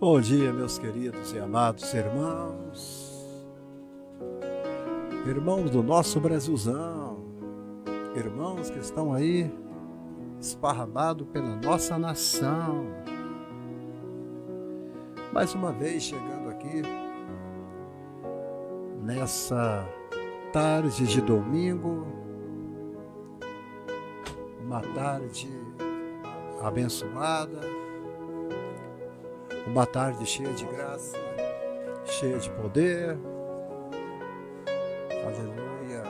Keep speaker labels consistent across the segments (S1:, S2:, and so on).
S1: Bom dia, meus queridos e amados irmãos, irmãos do nosso Brasilzão, irmãos que estão aí esparramados pela nossa nação. Mais uma vez chegando aqui nessa tarde de domingo, uma tarde abençoada, uma tarde cheia de graça, cheia de poder. Aleluia.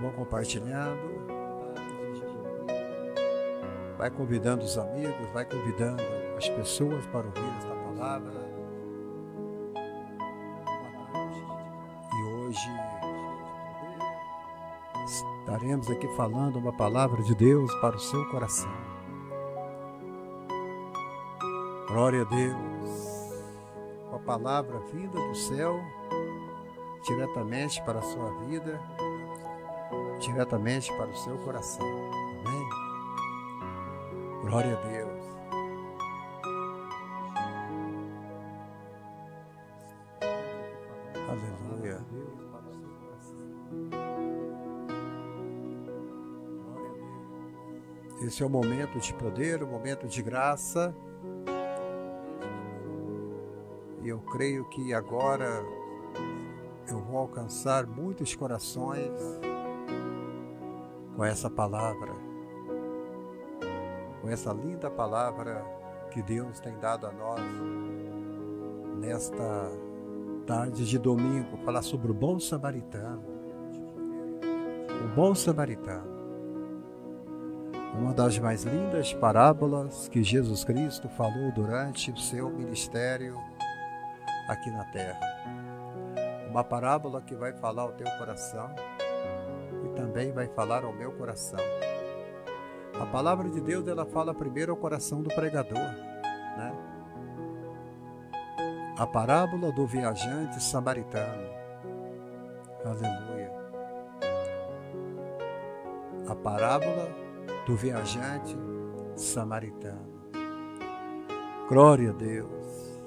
S1: Vão compartilhando, vai convidando os amigos, vai convidando as pessoas para ouvir esta palavra. E hoje estaremos aqui falando uma palavra de Deus para o seu coração. Glória a Deus. Uma palavra vinda do céu, diretamente para a sua vida, diretamente para o seu coração. Amém? Glória a Deus. Aleluia. Esse é o momento de poder, o momento de graça. E eu creio que agora eu vou alcançar muitos corações com essa palavra, com essa linda palavra que Deus tem dado a nós nesta tarde de domingo, falar sobre o bom samaritano. O bom samaritano. Uma das mais lindas parábolas que Jesus Cristo falou durante o seu ministério aqui na terra. Uma parábola que vai falar ao teu coração e também vai falar ao meu coração. A palavra de Deus, ela fala primeiro ao coração do pregador, né? A parábola do viajante samaritano. Aleluia. A parábola do viajante samaritano. Glória a Deus.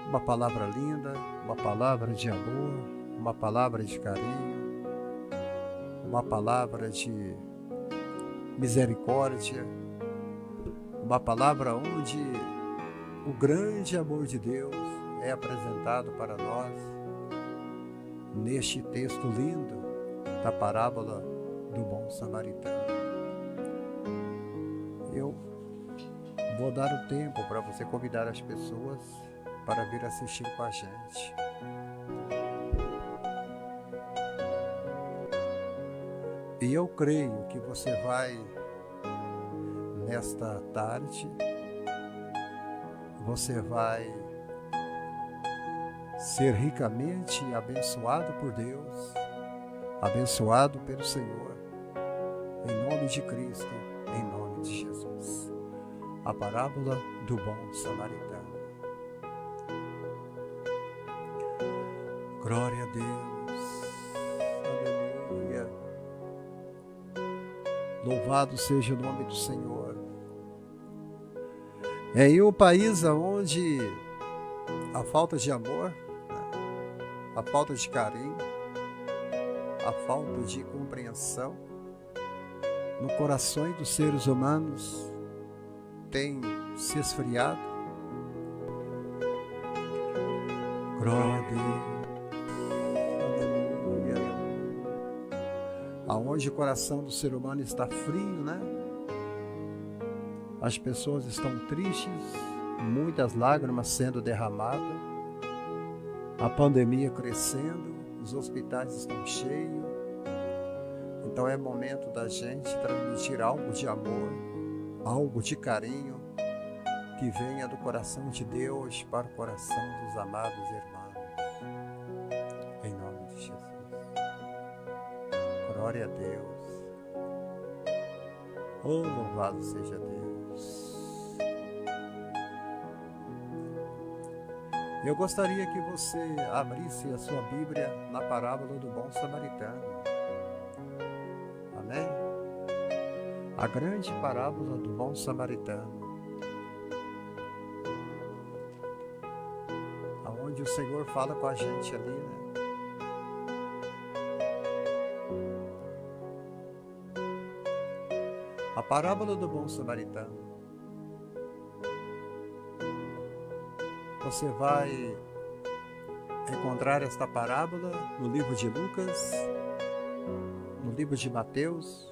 S1: Uma palavra linda, uma palavra de amor, uma palavra de carinho, uma palavra de misericórdia, uma palavra onde o grande amor de Deus é apresentado para nós neste texto lindo da parábola do bom samaritano. Eu vou dar o tempo para você convidar as pessoas para vir assistir com a gente. E eu creio que você vai, nesta tarde, você vai ser ricamente abençoado por Deus, abençoado pelo Senhor, em nome de Cristo, em nome de Jesus. A parábola do bom samaritano. Glória a Deus. Aleluia. Louvado seja o nome do Senhor. É em um país onde a falta de amor, a falta de carinho, a falta de compreensão no coração dos seres humanos tem se esfriado. Glória a Deus. Aonde o coração do ser humano está frio, né? As pessoas estão tristes, muitas lágrimas sendo derramadas, a pandemia crescendo, os hospitais estão cheios. Então é momento da gente transmitir algo de amor, algo de carinho, que venha do coração de Deus para o coração dos amados irmãos. Em nome de Jesus. Glória a Deus. Oh, louvado seja Deus. Eu gostaria que você abrisse a sua Bíblia na parábola do bom samaritano. Amém? a grande parábola do bom samaritano, aonde o Senhor fala com a gente ali, né? A parábola do bom samaritano. Você vai encontrar esta parábola no livro de Lucas, no livro de Mateus.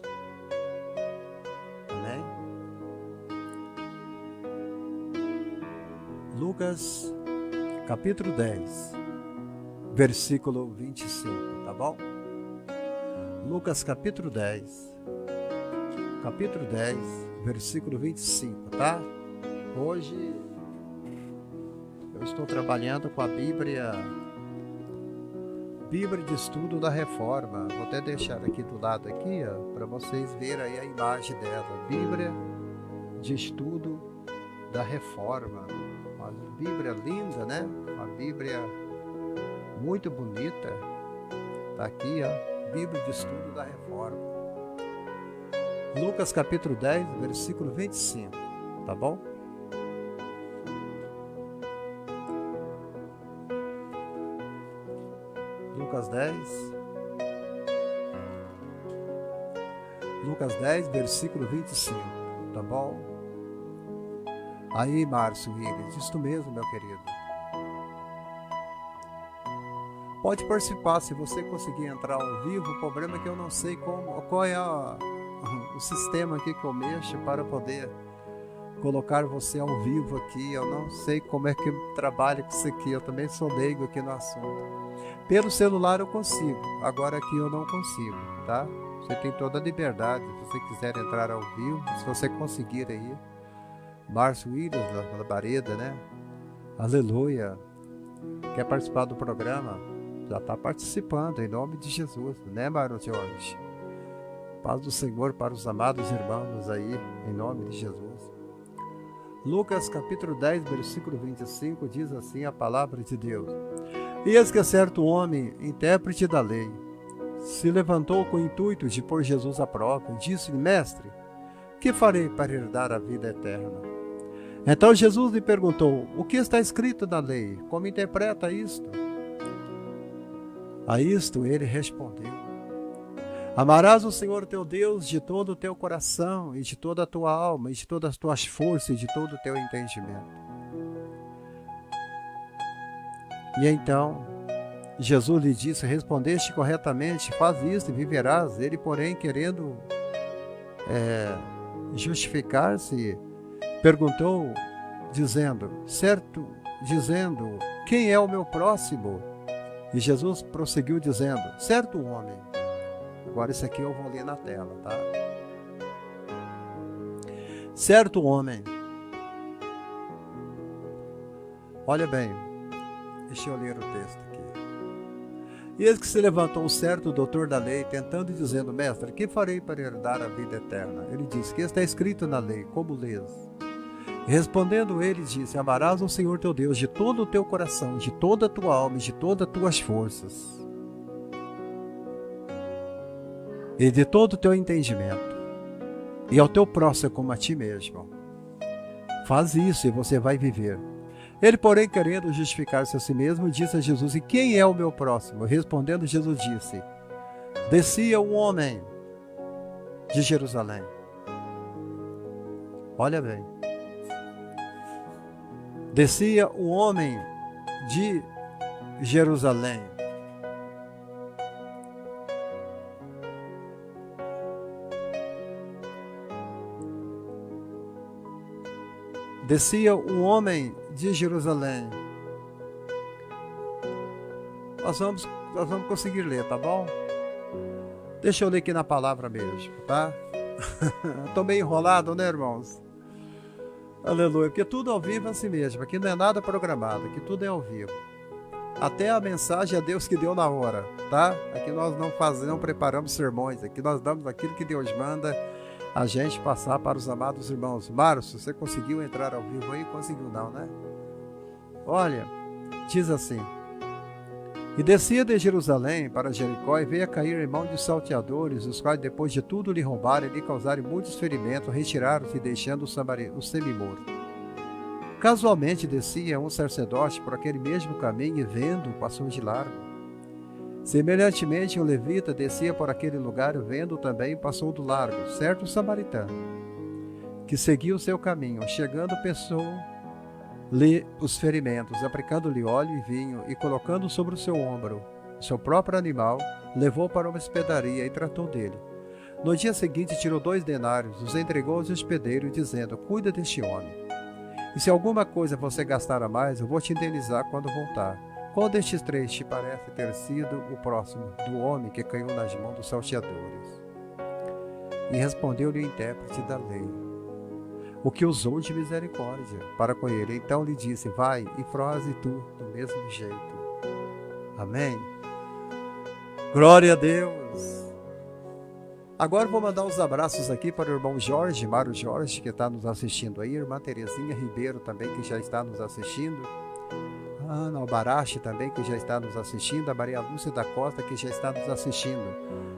S1: Amém? Lucas, capítulo 10, versículo 25, tá bom? Lucas, capítulo 10, versículo 25, tá? Hoje eu estou trabalhando com a Bíblia de Estudo da Reforma. Vou até deixar aqui do lado aqui, para vocês verem aí a imagem dela. Bíblia de Estudo da Reforma. Uma Bíblia linda, né? Uma Bíblia muito bonita. Tá aqui, ó. Bíblia de Estudo da Reforma. Lucas capítulo 10, versículo 25. Tá bom? Lucas 10, versículo 25, tá bom? Aí, Márcio Willis, isto mesmo, meu querido. Pode participar, se você conseguir entrar ao vivo. O problema é que eu não sei qual é o sistema aqui que eu mexo para poder colocar você ao vivo aqui. Eu não sei como é que eu trabalho com isso aqui, eu também sou leigo aqui no assunto. Pelo celular eu consigo, agora aqui eu não consigo, tá? Você tem toda a liberdade, se você quiser entrar ao vivo, se você conseguir aí. Márcio Williams, da Labareda, né? Aleluia. Quer participar do programa? Já está participando, em nome de Jesus, né, Mário Jorge? Paz do Senhor para os amados irmãos aí, em nome de Jesus. Lucas capítulo 10, versículo 25, diz assim a palavra de Deus. Eis que certo homem, intérprete da lei, se levantou com o intuito de pôr Jesus à prova e disse-lhe: Mestre, que farei para herdar a vida eterna? Então Jesus lhe perguntou: O que está escrito na lei? Como interpreta isto? A isto ele respondeu: Amarás o Senhor teu Deus de todo o teu coração, e de toda a tua alma, e de todas as tuas forças, e de todo o teu entendimento. E então Jesus lhe disse: Respondeste corretamente, faz isso e viverás. Ele, porém, querendo justificar-se, perguntou, dizendo: quem é o meu próximo? E Jesus prosseguiu dizendo: certo homem. Agora isso aqui eu vou ler na tela, tá? Certo homem. Olha bem, deixa eu ler o texto aqui. E eis que se levantou um certo doutor da lei, tentando e dizendo: Mestre, que farei para herdar a vida eterna? Ele disse: que está escrito na lei, como lês? Respondendo ele, disse: Amarás o Senhor teu Deus de todo o teu coração, de toda a tua alma e de todas as tuas forças, e de todo o teu entendimento, e ao teu próximo como a ti mesmo. Faz isso e você vai viver. Ele, porém, querendo justificar-se a si mesmo, disse a Jesus: E quem é o meu próximo? Respondendo, Jesus disse: Descia um homem de Jerusalém. Olha bem. Descia um homem de Jerusalém. Descia um homem de Jerusalém. Nós vamos conseguir ler, tá bom? Deixa eu ler aqui na palavra mesmo, tá? Estou meio enrolado, né, irmãos? Aleluia, porque tudo ao vivo é assim mesmo. Aqui não é nada programado, aqui tudo é ao vivo. Até a mensagem é Deus que deu na hora, tá? Aqui nós não preparamos sermões, aqui nós damos aquilo que Deus manda a gente passar para os amados irmãos. Márcio, você conseguiu entrar ao vivo aí? Conseguiu não, né? Olha, diz assim: E descia de Jerusalém para Jericó e veio a cair em mão de salteadores, os quais, depois de tudo lhe roubarem e lhe causarem muitos ferimentos, retiraram-se, deixando o semi-morto. Casualmente descia um sacerdote por aquele mesmo caminho e, vendo, passou de largo. Semelhantemente, um levita descia por aquele lugar e, vendo também, passou do largo, certo samaritano, que seguia o seu caminho. Chegando, pensou-lhe os ferimentos, aplicando-lhe óleo e vinho, e colocando sobre o seu ombro o seu próprio animal, levou para uma hospedaria e tratou dele. No dia seguinte, tirou 2 denários, os entregou aos hospedeiros, dizendo: cuida deste homem. E se alguma coisa você gastar a mais, eu vou te indenizar quando voltar. Qual destes 3 te parece ter sido o próximo do homem que caiu nas mãos dos salteadores? E respondeu-lhe o intérprete da lei, o que usou de misericórdia para com ele. Então lhe disse: vai e faze tu do mesmo jeito. Amém? Glória a Deus! Agora vou mandar uns abraços aqui para o irmão Jorge, Mário Jorge, que está nos assistindo aí, irmã Terezinha Ribeiro também, que já está nos assistindo, a Ana Albarache também, que já está nos assistindo, a Maria Lúcia da Costa, que já está nos assistindo.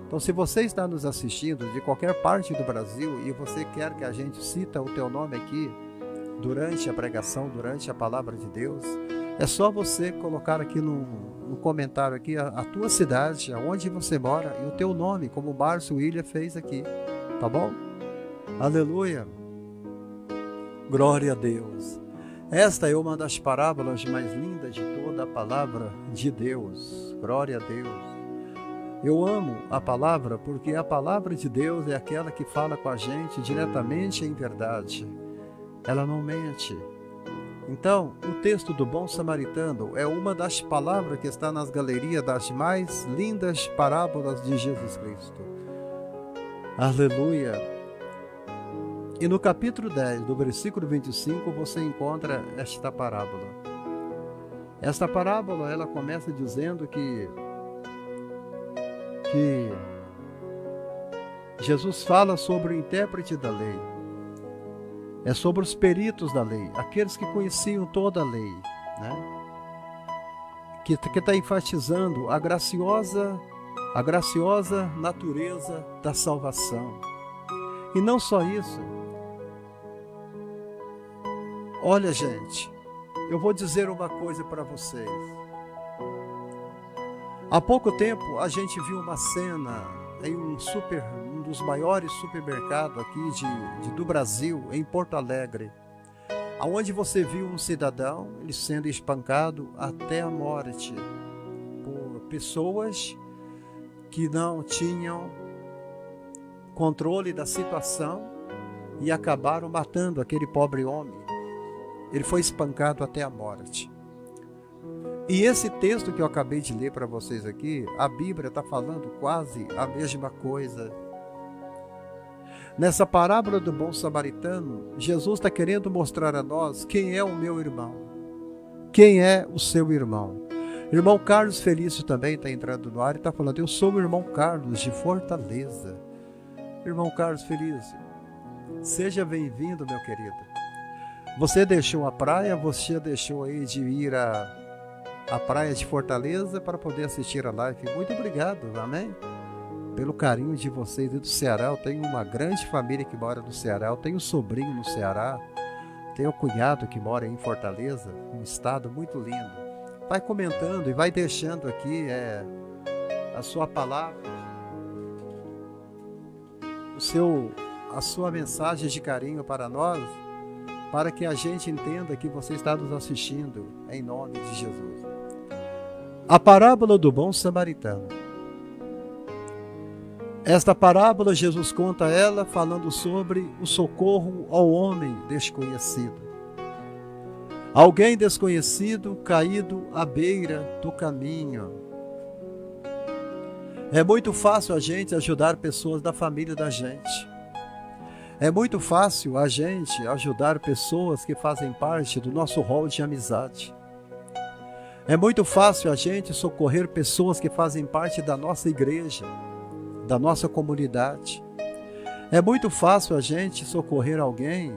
S1: Então, se você está nos assistindo de qualquer parte do Brasil e você quer que a gente cita o teu nome aqui durante a pregação, durante a palavra de Deus, é só você colocar aqui no comentário aqui a tua cidade, aonde você mora e o teu nome, como o Márcio William fez aqui, tá bom? Aleluia! Glória a Deus! Esta é uma das parábolas mais lindas de toda a palavra de Deus. Glória a Deus! Eu amo a palavra porque a palavra de Deus é aquela que fala com a gente diretamente em verdade. Ela não mente. Então, o texto do Bom Samaritano é uma das palavras que está nas galerias das mais lindas parábolas de Jesus Cristo. Aleluia! E no capítulo 10, do versículo 25, você encontra esta parábola. Esta parábola, ela começa dizendo que Jesus fala sobre o intérprete da lei. É sobre os peritos da lei, aqueles que conheciam toda a lei, né? Que está enfatizando a graciosa natureza da salvação. E não só isso. Olha, gente, eu vou dizer uma coisa para vocês. Há pouco tempo a gente viu uma cena em um dos maiores supermercados aqui do Brasil, em Porto Alegre, onde você viu um cidadão ele sendo espancado até a morte por pessoas que não tinham controle da situação e acabaram matando aquele pobre homem. Ele foi espancado até a morte. E esse texto que eu acabei de ler para vocês aqui, a Bíblia está falando quase a mesma coisa. Nessa parábola do bom samaritano, Jesus está querendo mostrar a nós quem é o meu irmão, quem é o seu irmão. Irmão Carlos Felício também está entrando no ar e está falando: eu sou o irmão Carlos de Fortaleza. Irmão Carlos Felício, seja bem-vindo, meu querido. Você deixou a praia, você deixou aí de ir à praia de Fortaleza para poder assistir a live. Muito obrigado, amém? Pelo carinho de vocês do Ceará. Eu tenho uma grande família que mora no Ceará, eu tenho um sobrinho no Ceará, tenho um cunhado que mora em Fortaleza, um estado muito lindo. Vai comentando e vai deixando aqui a sua palavra, a sua mensagem de carinho para nós, para que a gente entenda que você está nos assistindo em nome de Jesus. A parábola do bom samaritano. Esta parábola, Jesus conta ela falando sobre o socorro ao homem desconhecido. Alguém desconhecido caído à beira do caminho. É muito fácil a gente ajudar pessoas da família da gente. É muito fácil a gente ajudar pessoas que fazem parte do nosso rol de amizade. É muito fácil a gente socorrer pessoas que fazem parte da nossa igreja, da nossa comunidade. É muito fácil a gente socorrer alguém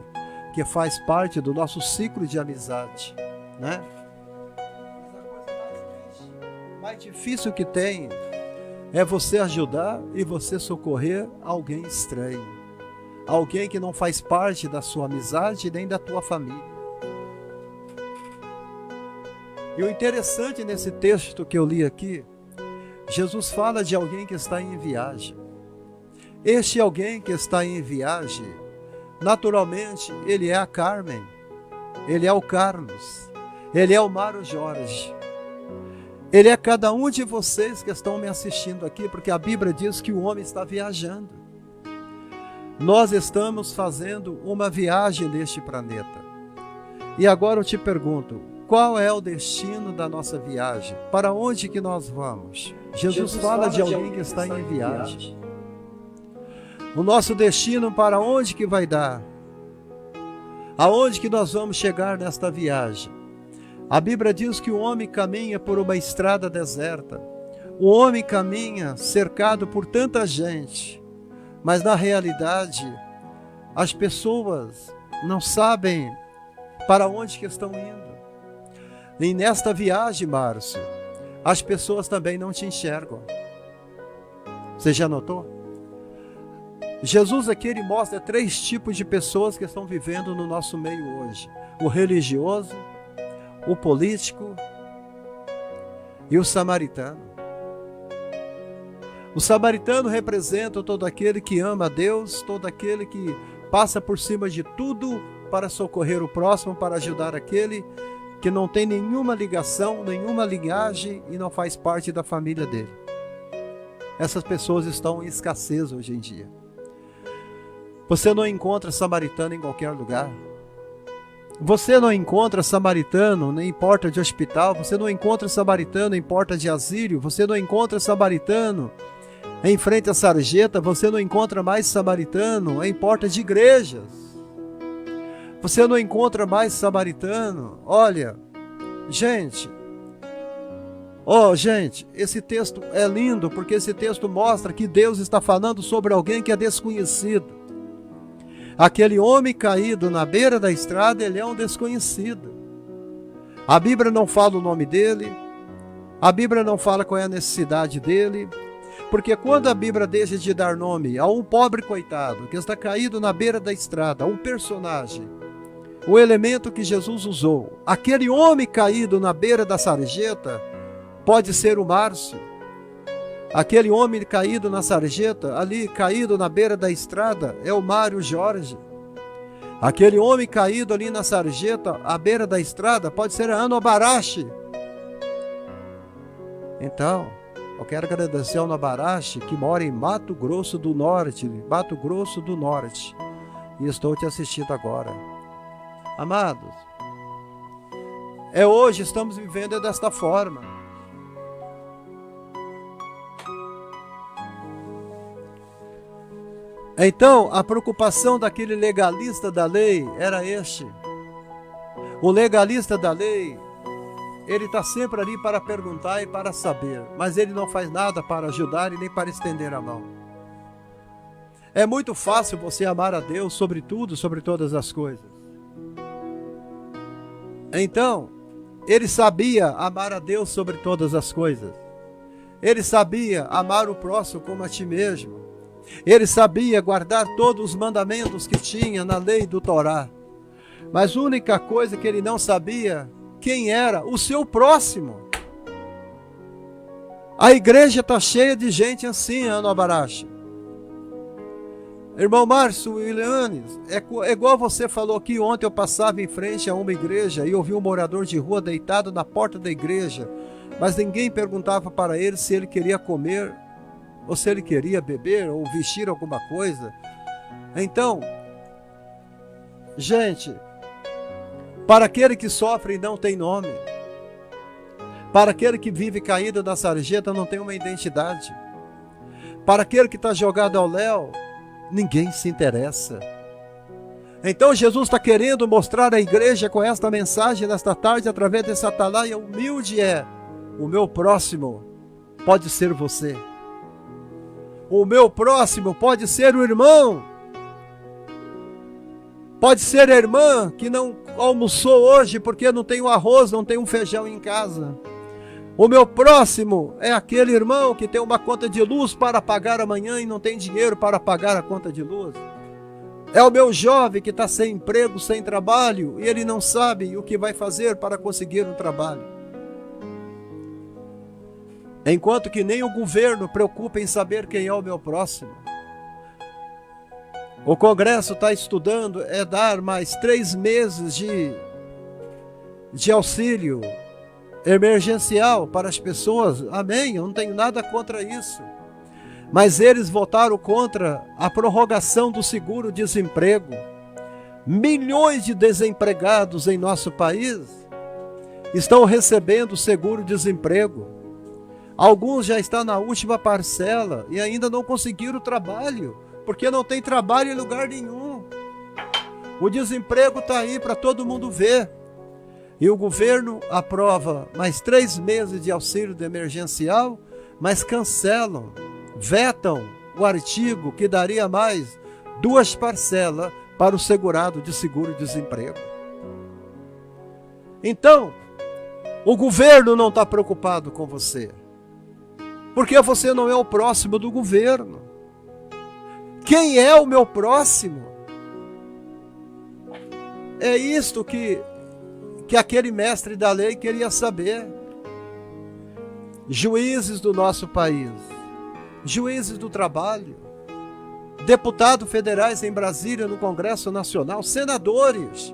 S1: que faz parte do nosso ciclo de amizade, né? mais difícil que tem é você ajudar e você socorrer alguém estranho. Alguém que não faz parte da sua amizade nem da tua família. E o interessante nesse texto que eu li aqui, Jesus fala de alguém que está em viagem. Este alguém que está em viagem, naturalmente, ele é a Carmen, ele é o Carlos, ele é o Mário Jorge. Ele é cada um de vocês que estão me assistindo aqui, porque a Bíblia diz que o homem está viajando. Nós estamos fazendo uma viagem neste planeta. E agora eu te pergunto, qual é o destino da nossa viagem? Para onde que nós vamos? Jesus fala de alguém que está em viagem. O nosso destino para onde que vai dar? Aonde que nós vamos chegar nesta viagem? A Bíblia diz que o homem caminha por uma estrada deserta. O homem caminha cercado por tanta gente. Mas na realidade, as pessoas não sabem para onde que estão indo. E nesta viagem, Márcio, as pessoas também não te enxergam. Você já notou? Jesus aqui ele mostra 3 tipos de pessoas que estão vivendo no nosso meio hoje. O religioso, o político e o samaritano. O samaritano representa todo aquele que ama a Deus, todo aquele que passa por cima de tudo para socorrer o próximo, para ajudar aquele que não tem nenhuma ligação, nenhuma linhagem e não faz parte da família dele. Essas pessoas estão em escassez hoje em dia. Você não encontra samaritano em qualquer lugar. Você não encontra samaritano em porta de hospital, você não encontra samaritano em porta de asilo, você não encontra samaritano em frente à sarjeta, você não encontra mais samaritano em porta de igrejas. Você não encontra mais samaritano. Olha, gente, esse texto é lindo porque esse texto mostra que Deus está falando sobre alguém que é desconhecido. Aquele homem caído na beira da estrada, ele é um desconhecido. A Bíblia não fala o nome dele, a Bíblia não fala qual é a necessidade dele, porque quando a Bíblia deixa de dar nome a um pobre coitado que está caído na beira da estrada, um personagem, o elemento que Jesus usou, aquele homem caído na beira da sarjeta, pode ser o Márcio. Aquele homem caído na sarjeta, ali caído na beira da estrada, é o Mário Jorge. Aquele homem caído ali na sarjeta, à beira da estrada, pode ser a Ana Barache. Então, eu quero agradecer ao Ana Barache, que mora em Mato Grosso do Norte, e estou te assistindo agora. Amados, hoje estamos vivendo desta forma. Então, a preocupação daquele legalista da lei era este. O legalista da lei, ele está sempre ali para perguntar e para saber, mas ele não faz nada para ajudar e nem para estender a mão. É muito fácil você amar a Deus sobre tudo, sobre todas as coisas. Então, ele sabia amar a Deus sobre todas as coisas. Ele sabia amar o próximo como a ti mesmo. Ele sabia guardar todos os mandamentos que tinha na lei do Torá. Mas a única coisa que ele não sabia, quem era o seu próximo. A igreja está cheia de gente assim, Ana Barache. Irmão Márcio Willianes, é igual você falou que ontem eu passava em frente a uma igreja e ouvi um morador de rua deitado na porta da igreja, mas ninguém perguntava para ele se ele queria comer, ou se ele queria beber, ou vestir alguma coisa. Então, gente, para aquele que sofre e não tem nome, para aquele que vive caído na sarjeta não tem uma identidade, para aquele que está jogado ao léu, ninguém se interessa. Então Jesus está querendo mostrar à igreja com esta mensagem nesta tarde, através dessa atalaia humilde, o meu próximo pode ser você. O meu próximo pode ser o irmão. Pode ser a irmã que não almoçou hoje porque não tem um arroz, não tem um feijão em casa. O meu próximo é aquele irmão que tem uma conta de luz para pagar amanhã e não tem dinheiro para pagar a conta de luz. É o meu jovem que está sem emprego, sem trabalho, e ele não sabe o que vai fazer para conseguir um trabalho. Enquanto que nem o governo preocupa em saber quem é o meu próximo. O Congresso está estudando dar mais 3 meses de auxílio emergencial para as pessoas. Amém, eu não tenho nada contra isso. Mas eles votaram contra a prorrogação do seguro-desemprego. Milhões de desempregados em nosso país estão recebendo seguro-desemprego. Alguns já estão na última parcela e ainda não conseguiram trabalho, porque não tem trabalho em lugar nenhum. O desemprego está aí para todo mundo ver. E o governo aprova mais 3 meses de auxílio emergencial, mas cancelam, vetam o artigo que daria mais 2 parcelas para o segurado de seguro-desemprego. Então, o governo não está preocupado com você, porque você não é o próximo do governo. Quem é o meu próximo? É isto que aquele mestre da lei queria saber. Juízes do nosso país, juízes do trabalho, deputados federais em Brasília, no Congresso Nacional, senadores,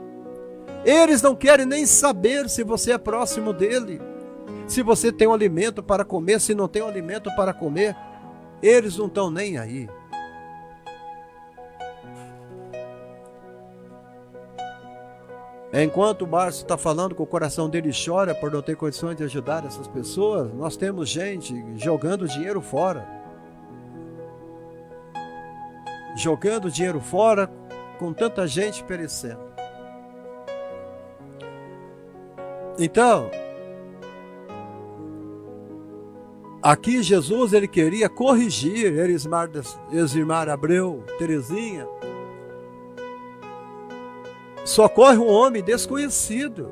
S1: eles não querem nem saber se você é próximo dele, se você tem um alimento para comer, se não tem um alimento para comer, eles não estão nem aí. Enquanto o Márcio está falando que o coração dele chora por não ter condições de ajudar essas pessoas, nós temos gente jogando dinheiro fora. Jogando dinheiro fora com tanta gente perecendo. Então, aqui Jesus ele queria corrigir Elismar Abreu, Terezinha. Socorre um homem desconhecido.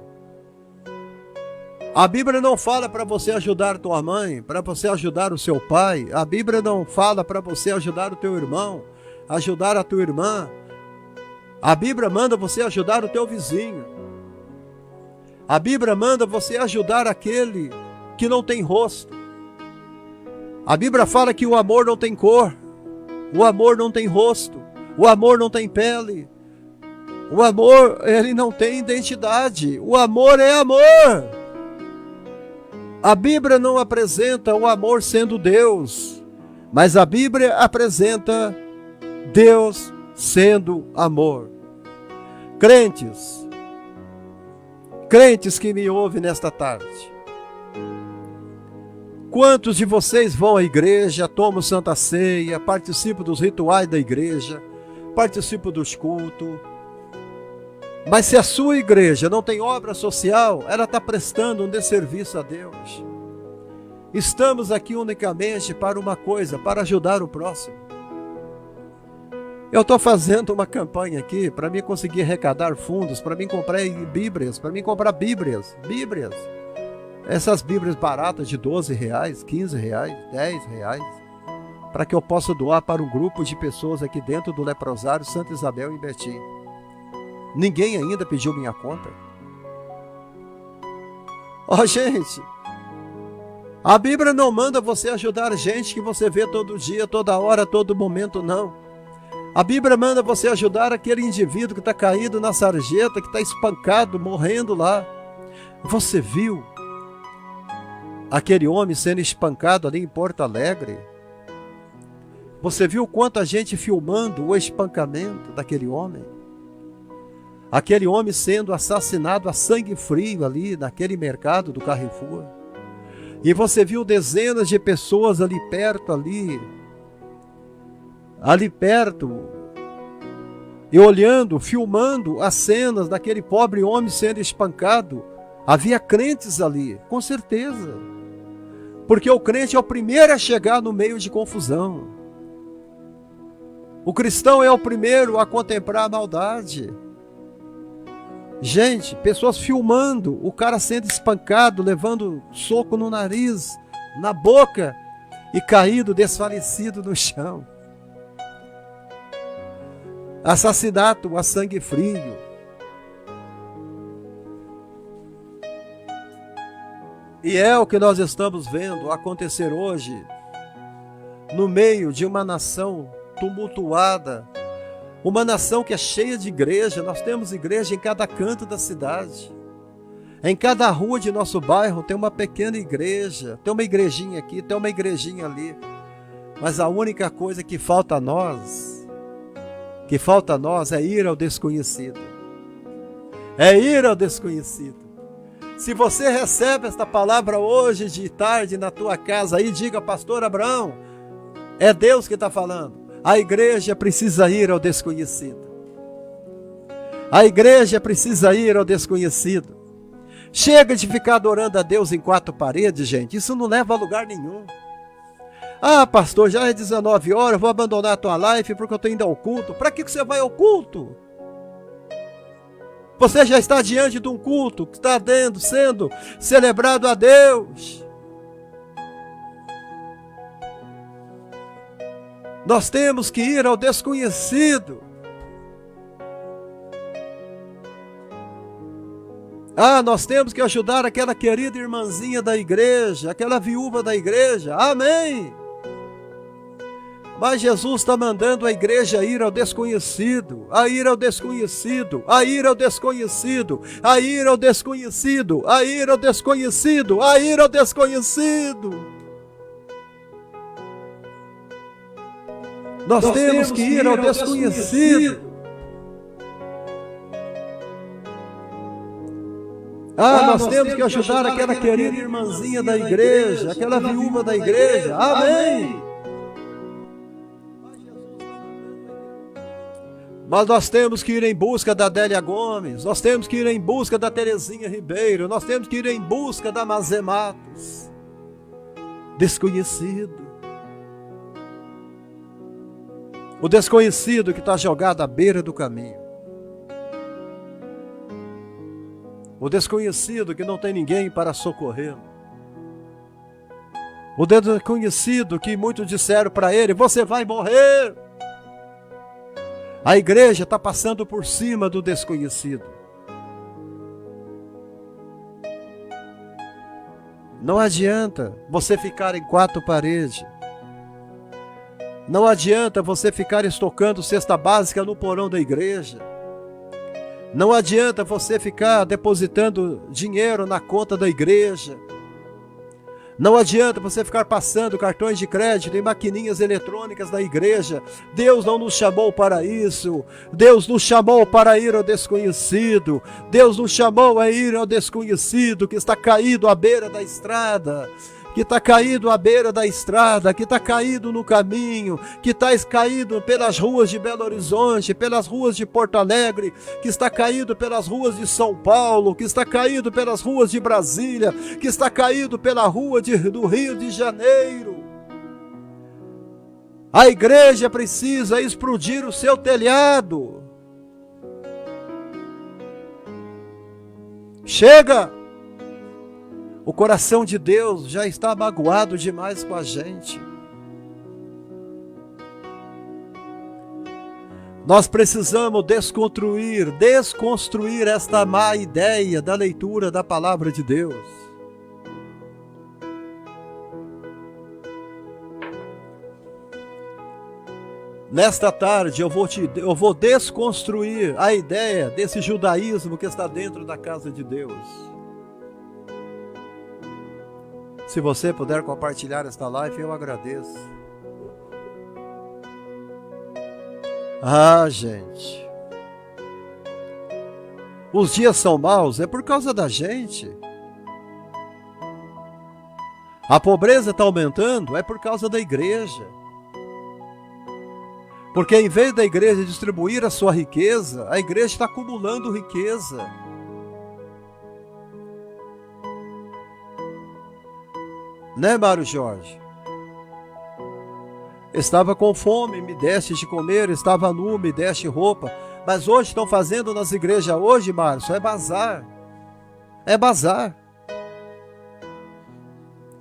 S1: A Bíblia não fala para você ajudar tua mãe, para você ajudar o seu pai. A Bíblia não fala para você ajudar o teu irmão, ajudar a tua irmã. A Bíblia manda você ajudar o teu vizinho. A Bíblia manda você ajudar aquele que não tem rosto. A Bíblia fala que o amor não tem cor, o amor não tem rosto, o amor não tem pele. O amor, ele não tem identidade. O amor é amor. A Bíblia não apresenta o amor sendo Deus, mas a Bíblia apresenta Deus sendo amor. Crentes que me ouvem nesta tarde, quantos de vocês vão à igreja, tomam Santa Ceia, participam dos rituais da igreja, participam dos cultos? Mas se a sua igreja não tem obra social, ela está prestando um desserviço a Deus. Estamos aqui unicamente para uma coisa, para ajudar o próximo. Eu estou fazendo uma campanha aqui para mim conseguir arrecadar fundos, para mim comprar Bíblias, Bíblias. Essas Bíblias baratas de R$12, R$15, R$10, para que eu possa doar para um grupo de pessoas aqui dentro do Leprosário, Santa Isabel e Betim. Ninguém ainda pediu minha conta. Gente, a Bíblia não manda você ajudar gente que você vê todo dia, toda hora, todo momento, não. A Bíblia manda você ajudar aquele indivíduo que está caído na sarjeta, que está espancado, morrendo lá. Você viu aquele homem sendo espancado ali em Porto Alegre? Você viu quanta gente filmando o espancamento daquele homem? Aquele homem sendo assassinado a sangue frio ali naquele mercado do Carrefour. E você viu dezenas de pessoas ali perto, e olhando, filmando as cenas daquele pobre homem sendo espancado. Havia crentes ali, com certeza. Porque o crente é o primeiro a chegar no meio de confusão. O cristão é o primeiro a contemplar a maldade. Gente, pessoas filmando o cara sendo espancado, levando soco no nariz, na boca e caído desfalecido no chão. Assassinato a sangue frio. E é o que nós estamos vendo acontecer hoje, no meio de uma nação tumultuada, uma nação que é cheia de igreja. Nós temos igreja em cada canto da cidade. Em cada rua de nosso bairro tem uma pequena igreja, tem uma igrejinha aqui, tem uma igrejinha ali. Mas a única coisa que falta a nós é ir ao desconhecido. É ir ao desconhecido. Se você recebe esta palavra hoje de tarde na tua casa aí, diga: pastor Abraão, é Deus que está falando. A igreja precisa ir ao desconhecido. A igreja precisa ir ao desconhecido. Chega de ficar adorando a Deus em quatro paredes, gente. Isso não leva a lugar nenhum. Ah, pastor, já é 19 horas, eu vou abandonar a tua live porque eu estou indo ao culto. Para que você vai ao culto? Você já está diante de um culto que está sendo celebrado a Deus. Nós temos que ir ao desconhecido. Ah, nós temos que ajudar aquela querida irmãzinha da igreja, aquela viúva da igreja. Amém! Mas Jesus está mandando a igreja ir ao desconhecido, a ir ao desconhecido, a ir ao desconhecido, a ir ao desconhecido, a ir ao desconhecido, a ir ao desconhecido. Nós temos que ir ao desconhecido. Ah, nós temos que ajudar aquela querida irmãzinha da igreja, aquela viúva da igreja. Amém! Mas nós temos que ir em busca da Adélia Gomes, nós temos que ir em busca da Terezinha Ribeiro, nós temos que ir em busca da Mazé Matos. Desconhecido. O desconhecido que está jogado à beira do caminho. O desconhecido que não tem ninguém para socorrê-lo. O desconhecido que muitos disseram para ele: você vai morrer. A igreja está passando por cima do desconhecido. Não adianta você ficar em quatro paredes. Não adianta você ficar estocando cesta básica no porão da igreja. Não adianta você ficar depositando dinheiro na conta da igreja. Não adianta você ficar passando cartões de crédito em maquininhas eletrônicas da igreja. Deus não nos chamou para isso. Deus nos chamou para ir ao desconhecido. Deus nos chamou a ir ao desconhecido que está caído à beira da estrada. Que está caído à beira da estrada, que está caído no caminho, que está caído pelas ruas de Belo Horizonte, pelas ruas de Porto Alegre, que está caído pelas ruas de São Paulo, que está caído pelas ruas de Brasília, que está caído pela rua do Rio de Janeiro. A igreja precisa explodir o seu telhado. Chega! O coração de Deus já está magoado demais com a gente. Nós precisamos desconstruir esta má ideia da leitura da palavra de Deus. Nesta tarde eu vou desconstruir a ideia desse judaísmo que está dentro da casa de Deus. Se você puder compartilhar esta live, eu agradeço. Ah, gente. Os dias são maus, é por causa da gente. A pobreza está aumentando, é por causa da igreja. Porque em vez da igreja distribuir a sua riqueza, a igreja está acumulando riqueza. Né, Mário Jorge? Estava com fome, me deste de comer, estava nu, me deste roupa. Mas hoje estão fazendo nas igrejas hoje, Márcio, é bazar. É bazar.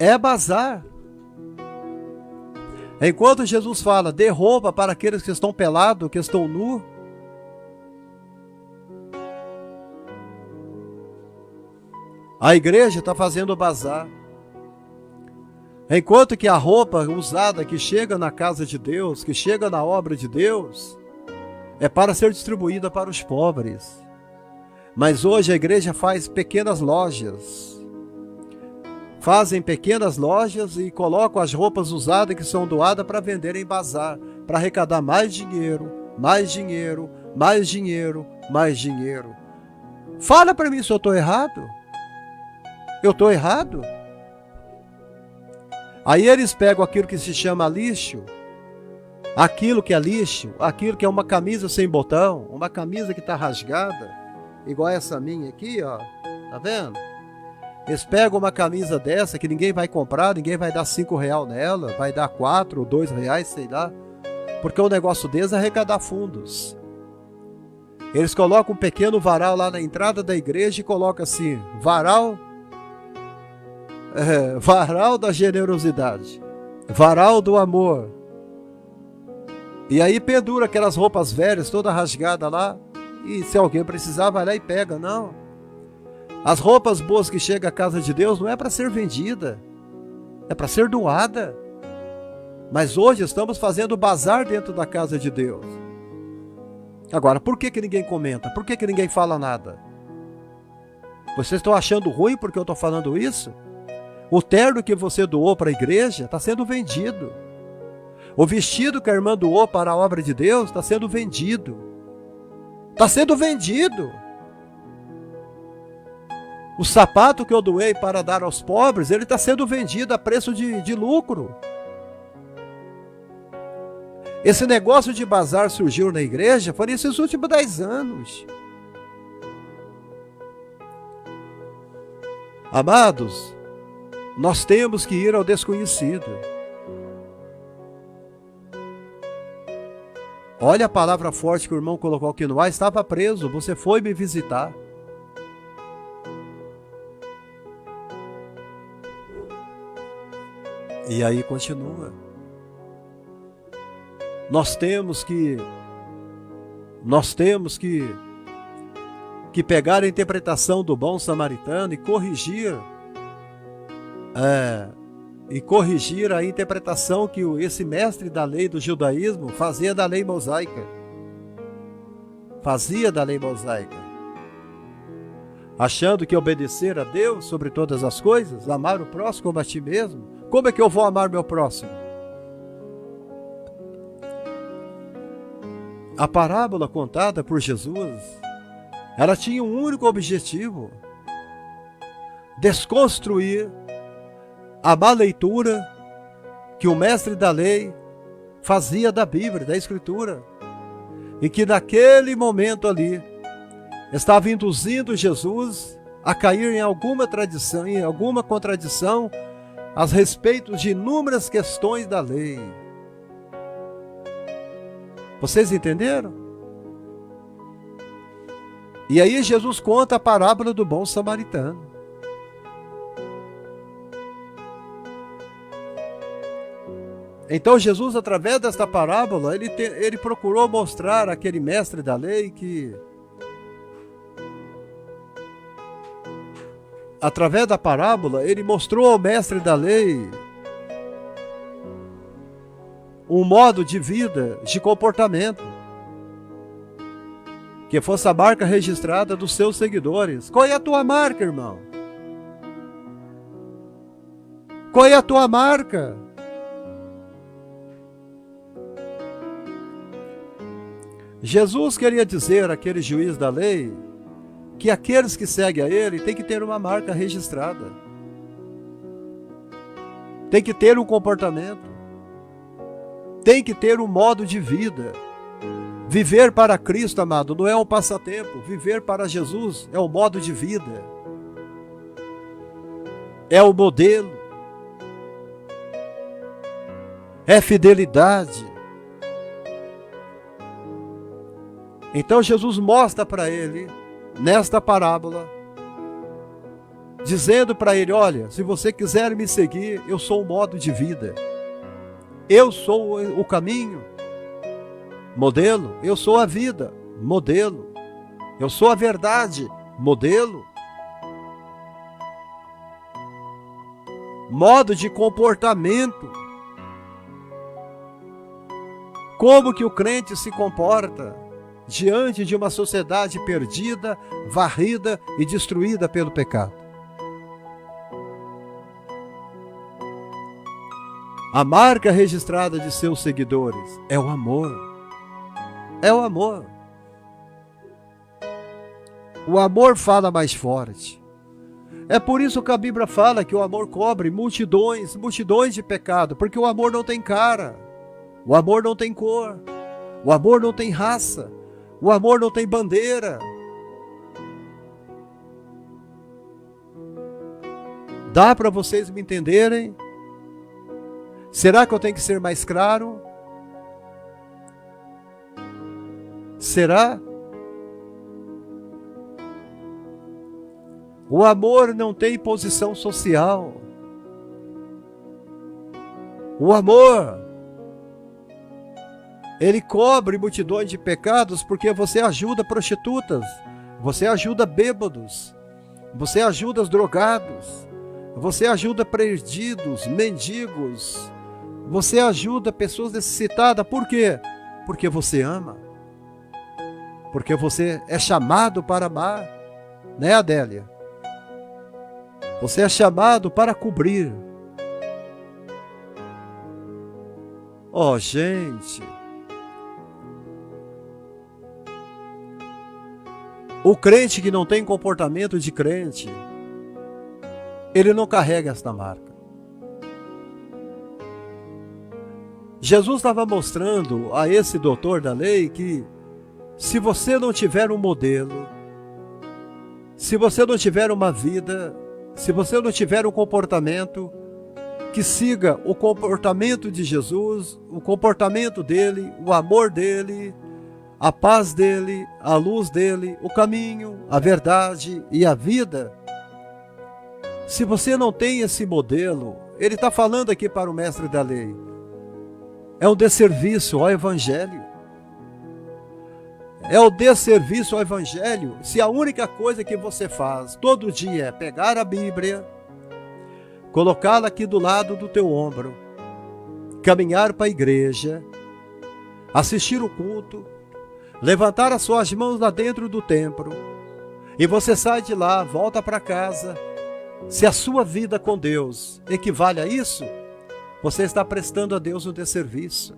S1: É bazar. Enquanto Jesus fala, dê roupa para aqueles que estão pelados, que estão nus, a igreja está fazendo bazar. Enquanto que a roupa usada que chega na casa de Deus, que chega na obra de Deus, é para ser distribuída para os pobres. Mas hoje a igreja faz pequenas lojas. Fazem pequenas lojas e colocam as roupas usadas que são doadas para vender em bazar, para arrecadar mais dinheiro, mais dinheiro, mais dinheiro, mais dinheiro. Fala para mim se eu estou errado. Eu estou errado? Aí eles pegam aquilo que se chama lixo, aquilo que é lixo, aquilo que é uma camisa sem botão, uma camisa que está rasgada, igual essa minha aqui, ó, tá vendo? Eles pegam uma camisa dessa que ninguém vai comprar, ninguém vai dar R$5 nela, vai dar 4 ou R$2, sei lá, porque o negócio deles é arrecadar fundos. Eles colocam um pequeno varal lá na entrada da igreja e colocam assim, varal da generosidade, varal do amor. E aí pendura aquelas roupas velhas, toda rasgada lá, e se alguém precisar, vai lá e pega. Não. As roupas boas que chegam à casa de Deus não é para ser vendida, é para ser doada. Mas hoje estamos fazendo bazar dentro da casa de Deus. Agora, por que ninguém comenta? Por que ninguém fala nada? Vocês estão achando ruim porque eu estou falando isso? O terno que você doou para a igreja está sendo vendido. O vestido que a irmã doou para a obra de Deus está sendo vendido. Está sendo vendido. O sapato que eu doei para dar aos pobres, ele está sendo vendido a preço de lucro. Esse negócio de bazar surgiu na igreja foi nesses últimos 10 anos. Amados, nós temos que ir ao desconhecido. Olha a palavra forte que o irmão colocou aqui no ar. Estava preso, você foi me visitar. E aí continua. Nós temos que pegar a interpretação do bom samaritano e corrigir a interpretação que esse mestre da lei do judaísmo fazia da lei mosaica. Achando que obedecer a Deus sobre todas as coisas, amar o próximo como a ti mesmo. Como é que eu vou amar meu próximo? A parábola contada por Jesus, ela tinha um único objetivo: desconstruir a má leitura que o mestre da lei fazia da Bíblia, da Escritura, e que naquele momento ali estava induzindo Jesus a cair em alguma tradição, em alguma contradição a respeito de inúmeras questões da lei. Vocês entenderam? E aí Jesus conta a parábola do bom samaritano. Então Jesus, através desta parábola, ele procurou mostrar àquele mestre da lei que, através da parábola, ele mostrou ao mestre da lei um modo de vida, de comportamento, que fosse a marca registrada dos seus seguidores. Qual é a tua marca, irmão? Qual é a tua marca? Jesus queria dizer àquele juiz da lei que aqueles que seguem a ele têm que ter uma marca registrada. Tem que ter um comportamento. Tem que ter um modo de vida. Viver para Cristo, amado, não é um passatempo. Viver para Jesus é um modo de vida. É o modelo. É fidelidade. Então Jesus mostra para ele, nesta parábola, dizendo para ele: olha, se você quiser me seguir, eu sou o modo de vida. Eu sou o caminho, modelo. Eu sou a vida, modelo. Eu sou a verdade, modelo. Modo de comportamento. Como que o crente se comporta diante de uma sociedade perdida, varrida e destruída pelo pecado? A marca registrada de seus seguidores é o amor. É o amor. O amor fala mais forte. É por isso que a Bíblia fala que o amor cobre multidões de pecado, porque o amor não tem cara. O amor não tem cor, o amor não tem raça, o amor não tem bandeira. Dá para vocês me entenderem? Será que eu tenho que ser mais claro? Será? O amor não tem posição social. O amor, ele cobre multidões de pecados porque você ajuda prostitutas, você ajuda bêbados, você ajuda os drogados, você ajuda perdidos, mendigos, você ajuda pessoas necessitadas. Por quê? Porque você ama. Porque você é chamado para amar, né, Adélia? Você é chamado para cobrir. Oh, gente! O crente que não tem comportamento de crente, ele não carrega esta marca. Jesus estava mostrando a esse doutor da lei que se você não tiver um modelo, se você não tiver uma vida, se você não tiver um comportamento que siga o comportamento de Jesus, o comportamento dele, o amor dele, a paz dele, a luz dele, o caminho, a verdade e a vida. Se você não tem esse modelo, ele está falando aqui para o mestre da lei, é um desserviço ao Evangelho. É o desserviço ao Evangelho se a única coisa que você faz todo dia é pegar a Bíblia, colocá-la aqui do lado do teu ombro, caminhar para a igreja, assistir o culto, levantar as suas mãos lá dentro do templo, e você sai de lá, volta para casa. Se a sua vida com Deus equivale a isso, você está prestando a Deus um desserviço.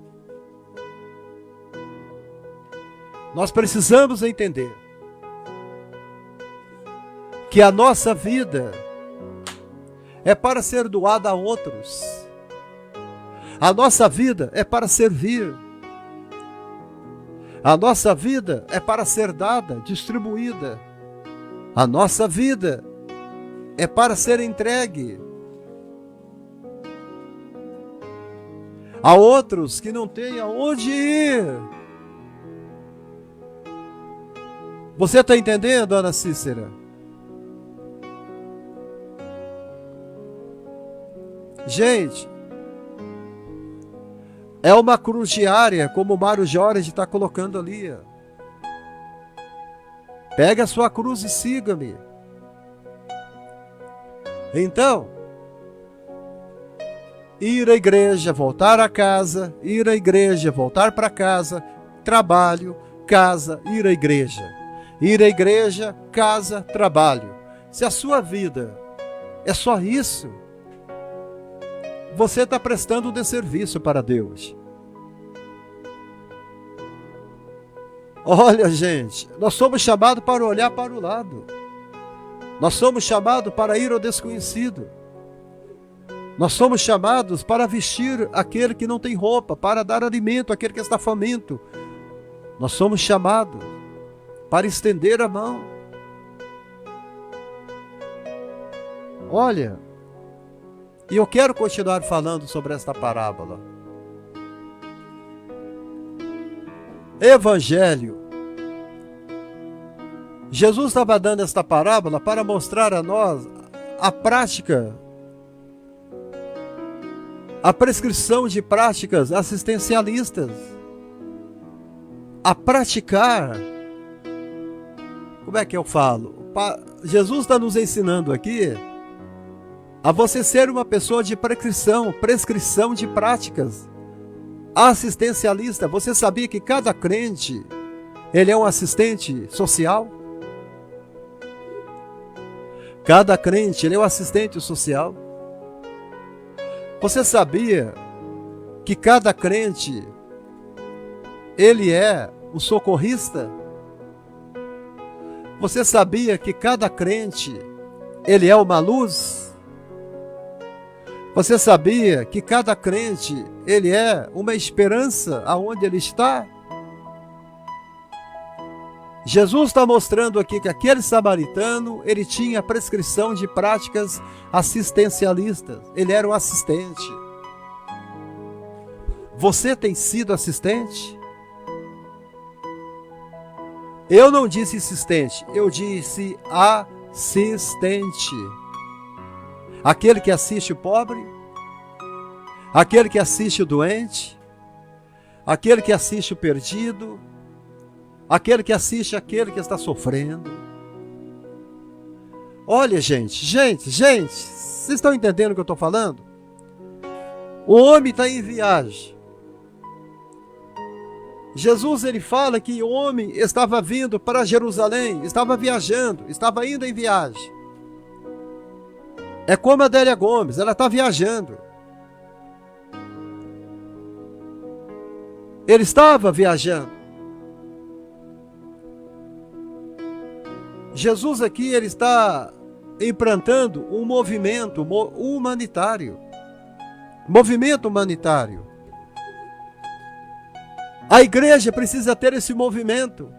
S1: Nós precisamos entender que a nossa vida é para ser doada a outros. A nossa vida é para servir. A nossa vida é para ser dada, distribuída. A nossa vida é para ser entregue a outros que não têm aonde ir. Você está entendendo, Ana Cícera? Gente, é uma cruz diária, como o Mário Jorge está colocando ali. Pega a sua cruz e siga-me. Então, ir à igreja, voltar a casa, ir à igreja, voltar para casa, trabalho, casa, ir à igreja. Ir à igreja, casa, trabalho. Se a sua vida é só isso, você está prestando um desserviço para Deus. Olha, gente, nós somos chamados para olhar para o lado. Nós somos chamados para ir ao desconhecido. Nós somos chamados para vestir aquele que não tem roupa, para dar alimento àquele que está faminto. Nós somos chamados para estender a mão. Olha, e eu quero continuar falando sobre esta parábola. Evangelho Jesus estava dando esta parábola para mostrar a nós a prática, a prescrição de práticas assistencialistas, a praticar. Como é que eu falo? Jesus está nos ensinando aqui a você ser uma pessoa de prescrição de práticas assistencialista. Você sabia que cada crente, ele é um assistente social? Cada crente, ele é um assistente social. Você sabia que cada crente, ele é o socorrista? Você sabia que cada crente, ele é uma luz? Você sabia que cada crente, ele é uma esperança aonde ele está? Jesus está mostrando aqui que aquele samaritano, ele tinha prescrição de práticas assistencialistas. Ele era um assistente. Você tem sido assistente? Eu não disse insistente, eu disse assistente. Aquele que assiste o pobre, aquele que assiste o doente, aquele que assiste o perdido, aquele que assiste aquele que está sofrendo. Olha, gente, vocês estão entendendo o que eu estou falando? O homem está em viagem. Jesus, ele fala que o homem estava vindo para Jerusalém, estava viajando, estava indo em viagem. É como a Adélia Gomes, ela está viajando. Ele estava viajando. Jesus aqui, ele está implantando um movimento humanitário. Movimento humanitário. A igreja precisa ter esse movimento.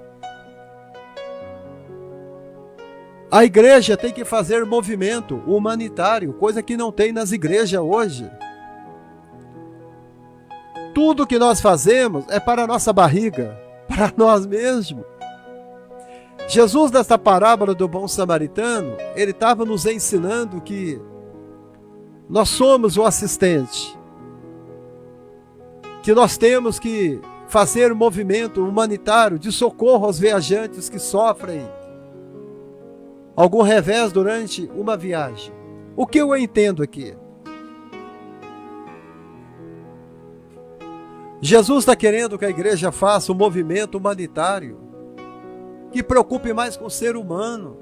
S1: A igreja tem que fazer movimento humanitário, coisa que não tem nas igrejas hoje. Tudo que nós fazemos é para a nossa barriga, para nós mesmos. Jesus, nesta parábola do bom samaritano, ele estava nos ensinando que nós somos o assistente, que nós temos que fazer um movimento humanitário de socorro aos viajantes que sofrem algum revés durante uma viagem. O que eu entendo aqui? Jesus está querendo que a igreja faça um movimento humanitário que preocupe mais com o ser humano.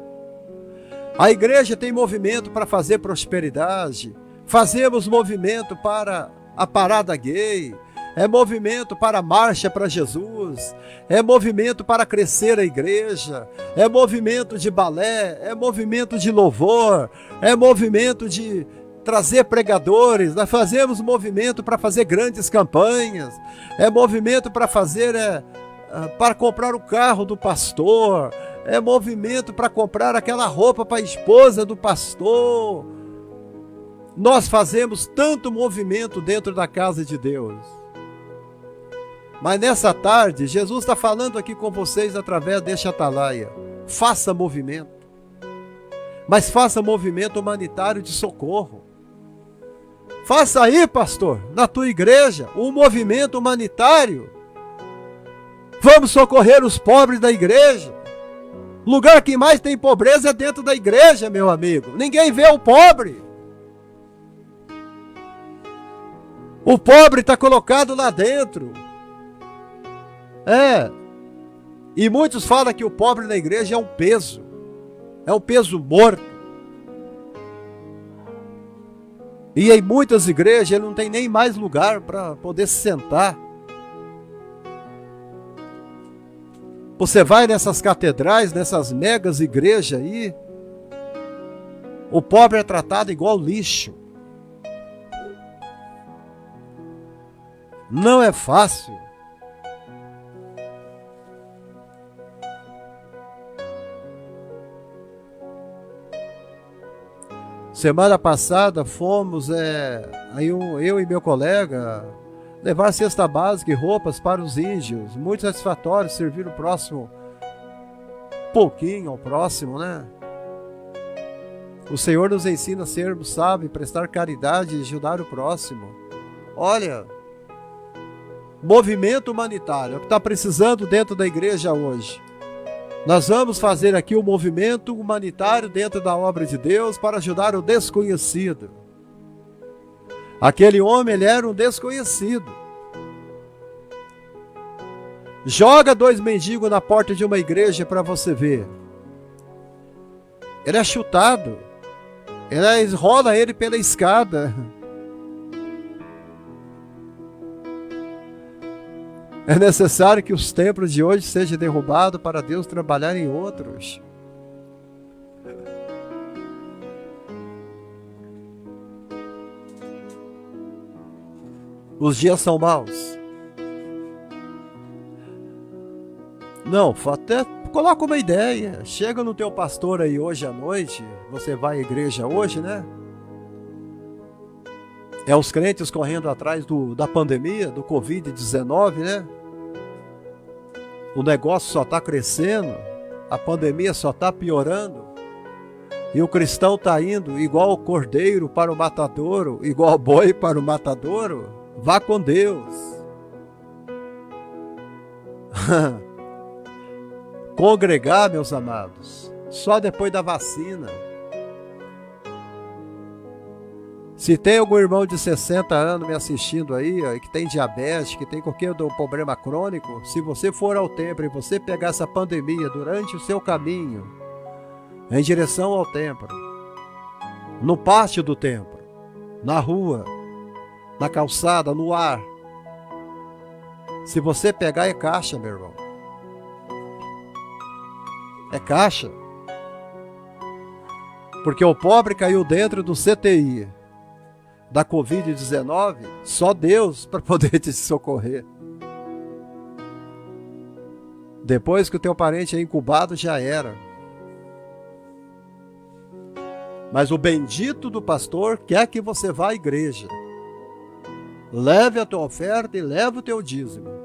S1: A igreja tem movimento para fazer prosperidade, fazemos movimento para a parada gay, é movimento para a marcha para Jesus, é movimento para crescer a igreja, é movimento de balé, é movimento de louvor, é movimento de trazer pregadores. Nós fazemos movimento para fazer grandes campanhas, é movimento para fazer, para comprar o carro do pastor, é movimento para comprar aquela roupa para a esposa do pastor. Nós fazemos tanto movimento dentro da casa de Deus. Mas nessa tarde, Jesus está falando aqui com vocês através deste atalaia. Faça movimento. Mas faça movimento humanitário de socorro. Faça aí, pastor, na tua igreja, um movimento humanitário. Vamos socorrer os pobres da igreja. Lugar que mais tem pobreza é dentro da igreja, meu amigo. Ninguém vê o pobre. O pobre está colocado lá dentro. E muitos falam que o pobre na igreja é um peso morto. E em muitas igrejas ele não tem nem mais lugar para poder se sentar. Você vai nessas catedrais, nessas megas igrejas aí, o pobre é tratado igual lixo. Não é fácil. Semana passada fomos, eu e meu colega, levar cesta básica e roupas para os índios. Muito satisfatório servir o próximo pouquinho ao próximo, né? O Senhor nos ensina a sermos sábios, prestar caridade e ajudar o próximo. Olha, movimento humanitário, é o que está precisando dentro da igreja hoje. Nós vamos fazer aqui um movimento humanitário dentro da obra de Deus para ajudar o desconhecido. Aquele homem, ele era um desconhecido. Joga 2 mendigos na porta de uma igreja para você ver. Ele é chutado. Rola ele pela escada. É necessário que os templos de hoje sejam derrubados para Deus trabalhar em outros. Os dias são maus. Não, até coloca uma ideia. Chega no teu pastor aí hoje à noite. Você vai à igreja hoje, né? É os crentes correndo atrás da pandemia, do Covid-19, né? O negócio só está crescendo. A pandemia só está piorando. E o cristão está indo igual o cordeiro para o matadouro, igual o boi para o matadouro. Vá com Deus. Congregar, meus amados, só depois da vacina. Se tem algum irmão de 60 anos me assistindo aí, ó, que tem diabetes, que tem qualquer problema crônico, se você for ao templo e você pegar essa pandemia durante o seu caminho, em direção ao templo, no pátio do templo, na rua, na calçada, no ar, se você pegar é caixa, meu irmão. É caixa. Porque o pobre caiu dentro do CTI da Covid-19, só Deus para poder te socorrer. Depois que o teu parente é incubado, já era. Mas o bendito do pastor quer que você vá à igreja. Leve a tua oferta e leve o teu dízimo.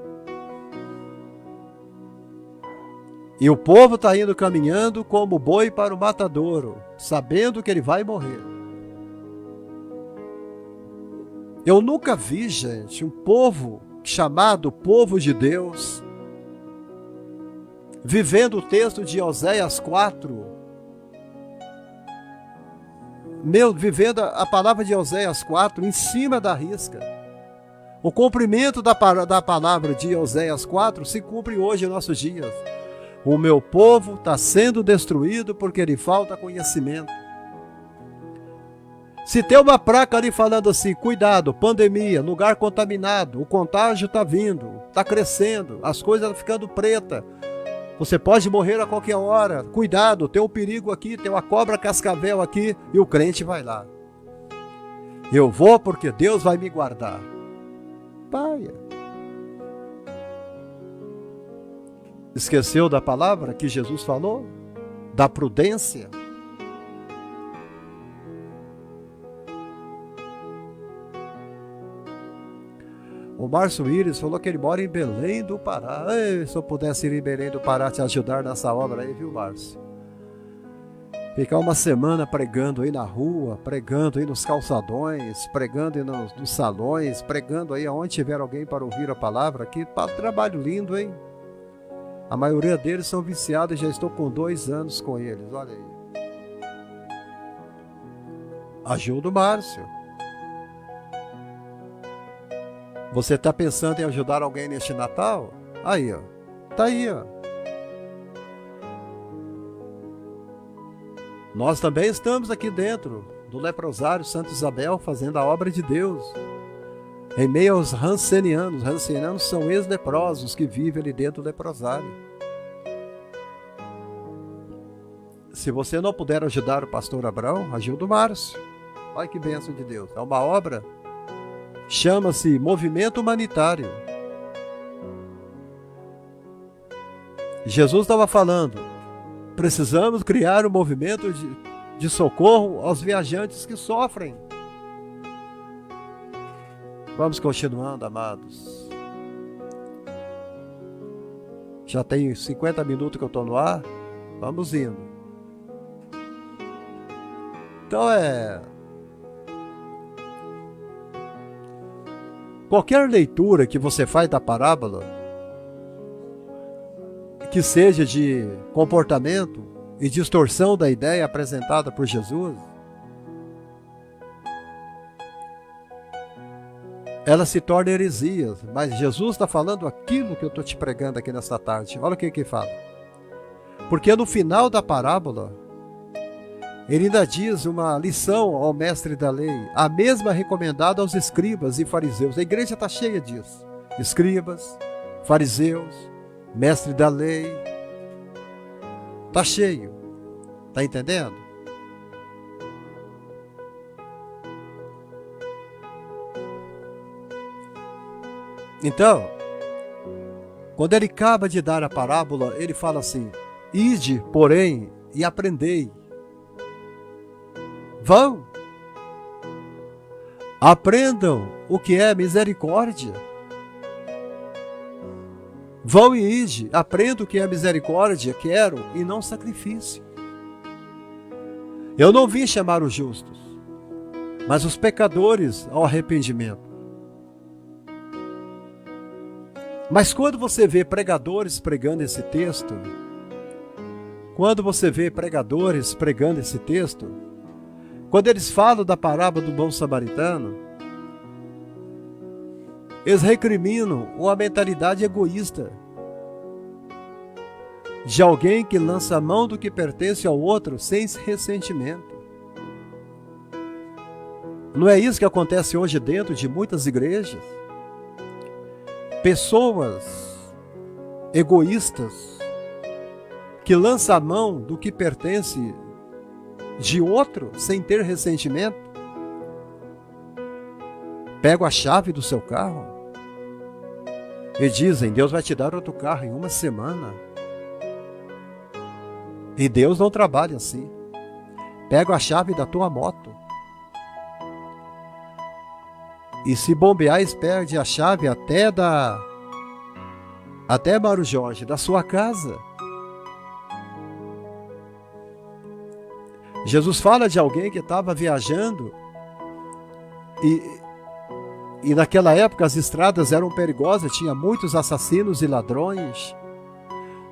S1: E o povo está indo caminhando como boi para o matadouro, sabendo que ele vai morrer. Eu nunca vi, gente, um povo chamado povo de Deus, vivendo o texto de Oséias 4, vivendo a palavra de Oséias 4 em cima da risca. O cumprimento da palavra de Oséias 4 se cumpre hoje em nossos dias. O meu povo está sendo destruído porque lhe falta conhecimento. Se tem uma placa ali falando assim, cuidado, pandemia, lugar contaminado, o contágio está vindo, está crescendo, as coisas estão ficando pretas, você pode morrer a qualquer hora, cuidado, tem um perigo aqui, tem uma cobra cascavel aqui, e o crente vai lá. Eu vou porque Deus vai me guardar. Paia. Esqueceu da palavra que Jesus falou? Da prudência? O Márcio Íris falou que ele mora em Belém do Pará. Ei, se eu pudesse ir em Belém do Pará te ajudar nessa obra aí, viu, Márcio? Ficar uma semana pregando aí na rua, pregando aí nos calçadões, pregando aí nos salões, pregando aí aonde tiver alguém para ouvir a palavra. Que trabalho lindo, hein? A maioria deles são viciados e já estou com 2 anos com eles, olha aí. Ajuda o Márcio. Você está pensando em ajudar alguém neste Natal? Aí, ó. Tá aí, ó. Nós também estamos aqui dentro do leprosário Santa Isabel fazendo a obra de Deus. Em meio aos rancenianos. Rancenianos são ex-leprosos que vivem ali dentro do leprosário. Se você não puder ajudar o pastor Abrão, ajuda o Márcio. Olha que bênção de Deus. É uma obra, chama-se Movimento Humanitário. Jesus estava falando, precisamos criar um movimento de socorro aos viajantes que sofrem. Vamos continuando, amados. Já tem 50 minutos que eu estou no ar. Vamos indo. Então qualquer leitura que você faz da parábola, que seja de comportamento e distorção da ideia apresentada por Jesus, ela se torna heresia. Mas Jesus está falando aquilo que eu estou te pregando aqui nessa tarde. Olha o que ele fala. Porque no final da parábola, ele ainda diz uma lição ao mestre da lei, a mesma recomendada aos escribas e fariseus. A igreja está cheia disso. Escribas, fariseus, mestre da lei. Está cheio. Está entendendo? Então, quando ele acaba de dar a parábola, ele fala assim: ide, porém, e aprendei. Vão, aprendam o que é misericórdia. Vão e ide, aprendam o que é misericórdia, quero, e não sacrifício. Eu não vim chamar os justos, mas os pecadores ao arrependimento. Mas quando você vê pregadores pregando esse texto, quando eles falam da parábola do bom samaritano, eles recriminam uma mentalidade egoísta de alguém que lança a mão do que pertence ao outro sem ressentimento. Não é isso que acontece hoje dentro de muitas igrejas? Pessoas egoístas que lançam a mão do que pertence de outro sem ter ressentimento. Pegam a chave do seu carro e dizem: Deus vai te dar outro carro em uma semana. E Deus não trabalha assim. Pega a chave da tua moto e, se bombear, perde a chave até Mário Jorge, da sua casa. Jesus fala de alguém que estava viajando e naquela época as estradas eram perigosas, tinha muitos assassinos e ladrões,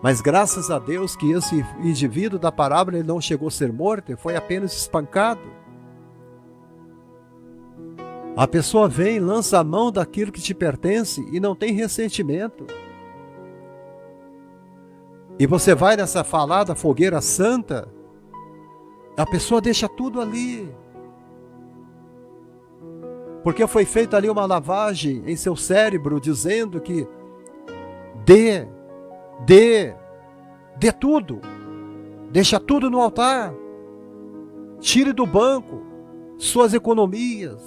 S1: mas graças a Deus que esse indivíduo da parábola ele não chegou a ser morto, ele foi apenas espancado. A pessoa vem, lança a mão daquilo que te pertence e não tem ressentimento. E você vai nessa falada fogueira santa, a pessoa deixa tudo ali. Porque foi feita ali uma lavagem em seu cérebro, dizendo que dê tudo. Deixa tudo no altar. Tire do banco suas economias.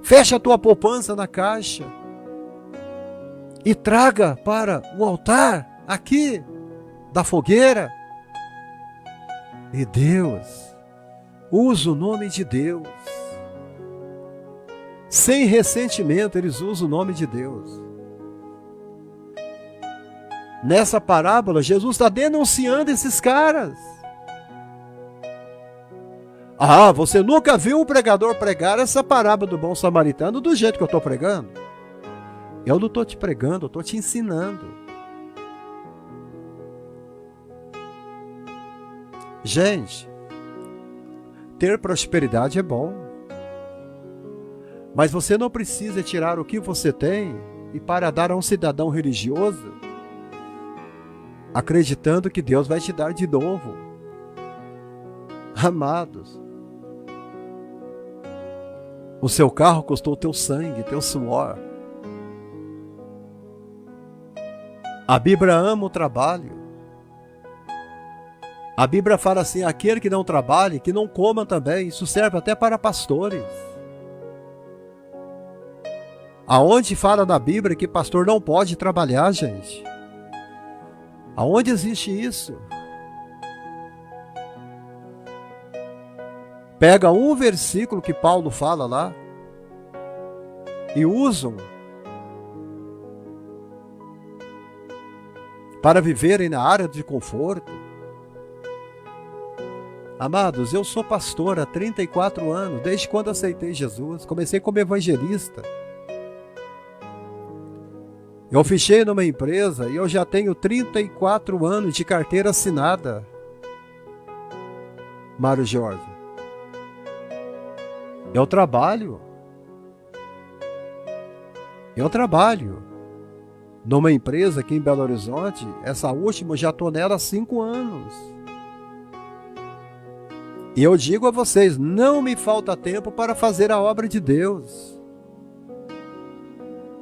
S1: Feche a tua poupança na caixa. E traga para o altar aqui da fogueira. E Deus, usa o nome de Deus. Sem ressentimento, eles usam o nome de Deus. Nessa parábola, Jesus está denunciando esses caras. Ah, você nunca viu um pregador pregar essa parábola do bom samaritano do jeito que eu estou pregando? Eu não estou te pregando, eu estou te ensinando. Gente, ter prosperidade é bom. Mas você não precisa tirar o que você tem e para dar a um cidadão religioso, acreditando que Deus vai te dar de novo. Amados, o seu carro custou teu sangue, teu suor. A Bíblia ama o trabalho. A Bíblia fala assim: aquele que não trabalhe, que não coma também. Isso serve até para pastores. Aonde fala na Bíblia que pastor não pode trabalhar, gente? Aonde existe isso? Pega um versículo que Paulo fala lá e usam para viverem na área de conforto. Amados, eu sou pastor há 34 anos, desde quando aceitei Jesus. Comecei como evangelista. Eu fichei numa empresa e eu já tenho 34 anos de carteira assinada. Mário Jorge. Eu trabalho numa empresa aqui em Belo Horizonte. Essa última eu já estou nela há 5 anos. E eu digo a vocês, não me falta tempo para fazer a obra de Deus.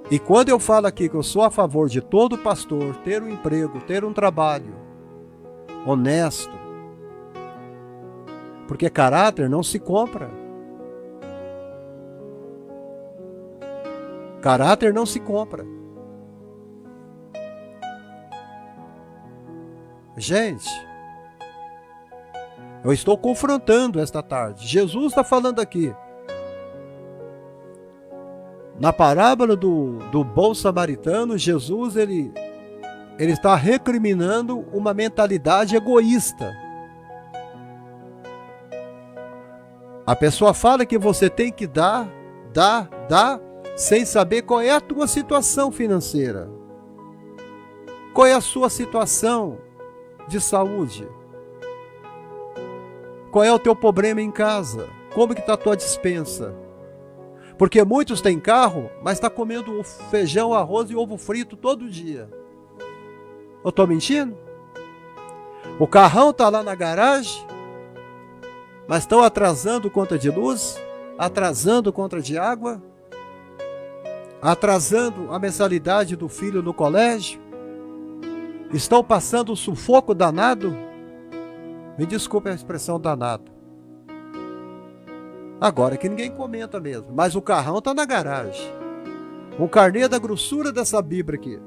S1: E quando eu falo aqui que eu sou a favor de todo pastor ter um emprego, ter um trabalho honesto, porque caráter não se compra. Caráter não se compra. Gente, eu estou confrontando esta tarde. Jesus está falando aqui. Na parábola do bom samaritano, Jesus ele está recriminando uma mentalidade egoísta. A pessoa fala que você tem que dar, sem saber qual é a tua situação financeira. Qual é a sua situação de saúde? Qual é o teu problema em casa? Como que está a tua despensa? Porque muitos têm carro, mas está comendo feijão, arroz e ovo frito todo dia. Eu estou mentindo? O carrão está lá na garagem, mas estão atrasando conta de luz, atrasando conta de água, atrasando a mensalidade do filho no colégio, estão passando um sufoco danado. Me desculpe a expressão danado. Agora que ninguém comenta mesmo, mas o carrão está na garagem. Um carnê da grossura dessa Bíblia aqui.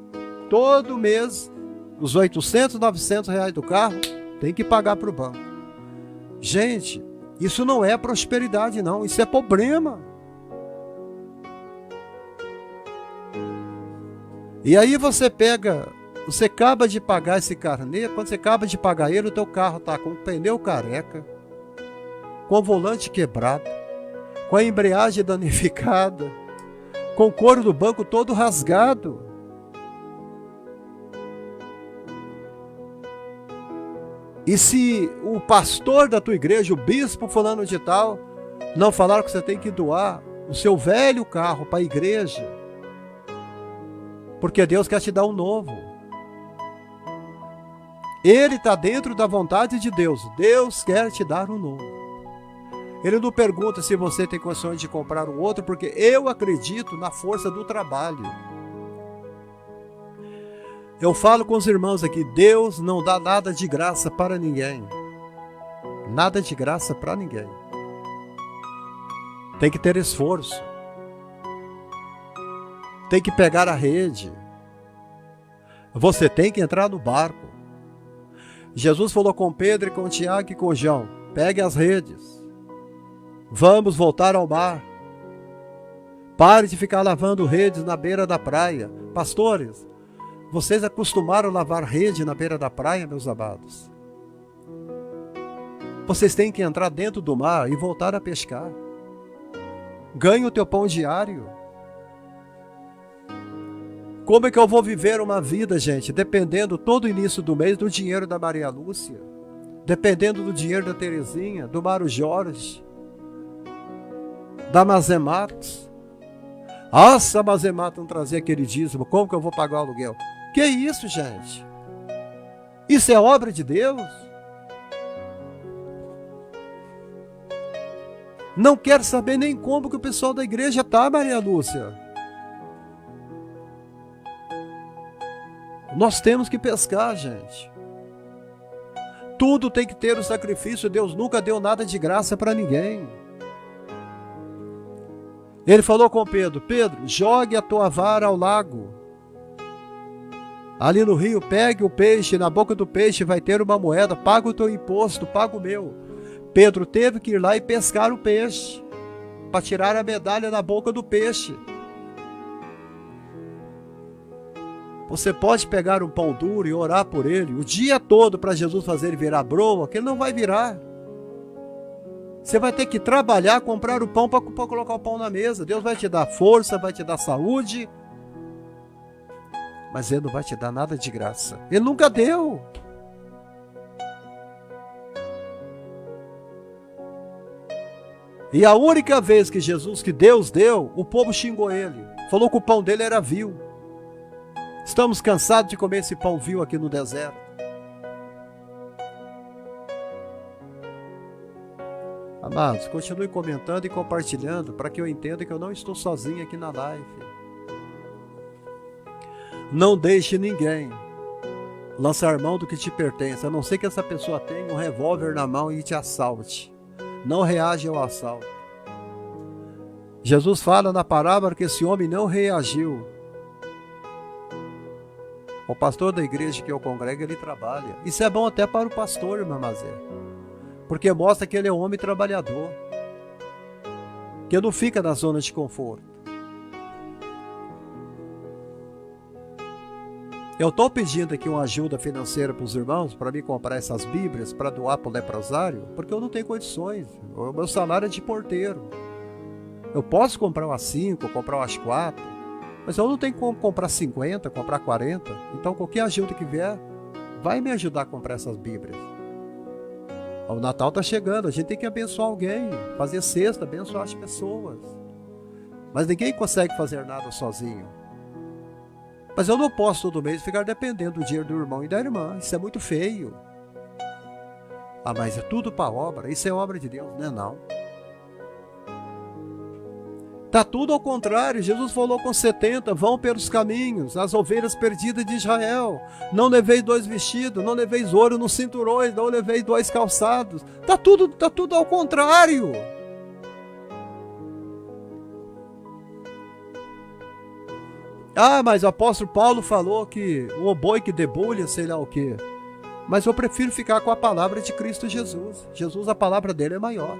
S1: Todo mês, os 800, 900 reais do carro, tem que pagar para o banco. Gente, isso não é prosperidade não, isso é problema. E aí você acaba de pagar esse carnê, quando você acaba de pagar ele, o teu carro está com o pneu careca, com o volante quebrado, com a embreagem danificada, com o couro do banco todo rasgado. E se o pastor da tua igreja, o bispo fulano de tal, não falaram que você tem que doar o seu velho carro para a igreja, porque Deus quer te dar um novo. Ele está dentro da vontade de Deus. Deus quer te dar um novo. Ele não pergunta se você tem condições de comprar um outro, porque eu acredito na força do trabalho. Eu falo com os irmãos aqui, Deus não dá nada de graça para ninguém. Nada de graça para ninguém. Tem que ter esforço. Tem que pegar a rede. Você tem que entrar no barco. Jesus falou com Pedro e com Tiago e com João, pegue as redes. Vamos voltar ao mar. Pare de ficar lavando redes na beira da praia. Pastores, vocês acostumaram a lavar rede na beira da praia, meus amados? Vocês têm que entrar dentro do mar e voltar a pescar. Ganhe o teu pão diário. Como é que eu vou viver uma vida, gente, dependendo todo início do mês do dinheiro da Maria Lúcia, dependendo do dinheiro da Terezinha, do Mário Jorge, da Mazematos? Nossa, a Mazematos não trazia aquele dízimo, como que eu vou pagar o aluguel? Que isso, gente? Isso é obra de Deus? Não quero saber nem como que o pessoal da igreja está, Maria Lúcia. Nós temos que pescar, gente. Tudo tem que ter o sacrifício. Deus nunca deu nada de graça para ninguém. Ele falou com Pedro, Pedro, jogue a tua vara ao lago. Ali no rio, pegue o peixe, na boca do peixe vai ter uma moeda, paga o teu imposto, paga o meu. Pedro teve que ir lá e pescar o peixe, para tirar a medalha da boca do peixe. Você pode pegar um pão duro e orar por ele o dia todo para Jesus fazer ele virar broa, que ele não vai virar. Você vai ter que trabalhar, comprar o pão para colocar o pão na mesa. Deus vai te dar força, vai te dar saúde, mas ele não vai te dar nada de graça. Ele nunca deu. E a única vez que Deus deu, o povo xingou ele. Falou que o pão dele era vil. Estamos cansados de comer esse pão vil aqui no deserto. Amados, continue comentando e compartilhando para que eu entenda que eu não estou sozinho aqui na live. Não deixe ninguém lançar mão do que te pertence, a não ser que essa pessoa tenha um revólver na mão e te assalte. Não reage ao assalto. Jesus fala na parábola que esse homem não reagiu. O pastor da igreja que eu congrego, ele trabalha. Isso é bom até para o pastor, irmã Mazé, porque mostra que ele é um homem trabalhador, que não fica na zona de conforto. Eu estou pedindo aqui uma ajuda financeira para os irmãos, para me comprar essas bíblias, para doar para o leprosário, porque eu não tenho condições. O meu salário é de porteiro. Eu posso comprar umas 5, comprar umas 4, mas eu não tenho como comprar 50, comprar 40. Então qualquer ajuda que vier, vai me ajudar a comprar essas bíblias. O Natal está chegando, a gente tem que abençoar alguém, fazer cesta, abençoar as pessoas. Mas ninguém consegue fazer nada sozinho. Mas eu não posso todo mês ficar dependendo do dinheiro do irmão e da irmã. Isso é muito feio. Ah, mas é tudo para obra. Isso é obra de Deus, não é não. Está tudo ao contrário. Jesus falou com 70, vão pelos caminhos, as ovelhas perdidas de Israel. Não leveis 2 vestidos, não leveis ouro nos cinturões, não leveis 2 calçados. Está tudo ao contrário. Ah, mas o apóstolo Paulo falou que o boi que debulha, sei lá o quê. Mas eu prefiro ficar com a palavra de Cristo Jesus. Jesus, a palavra dele é maior.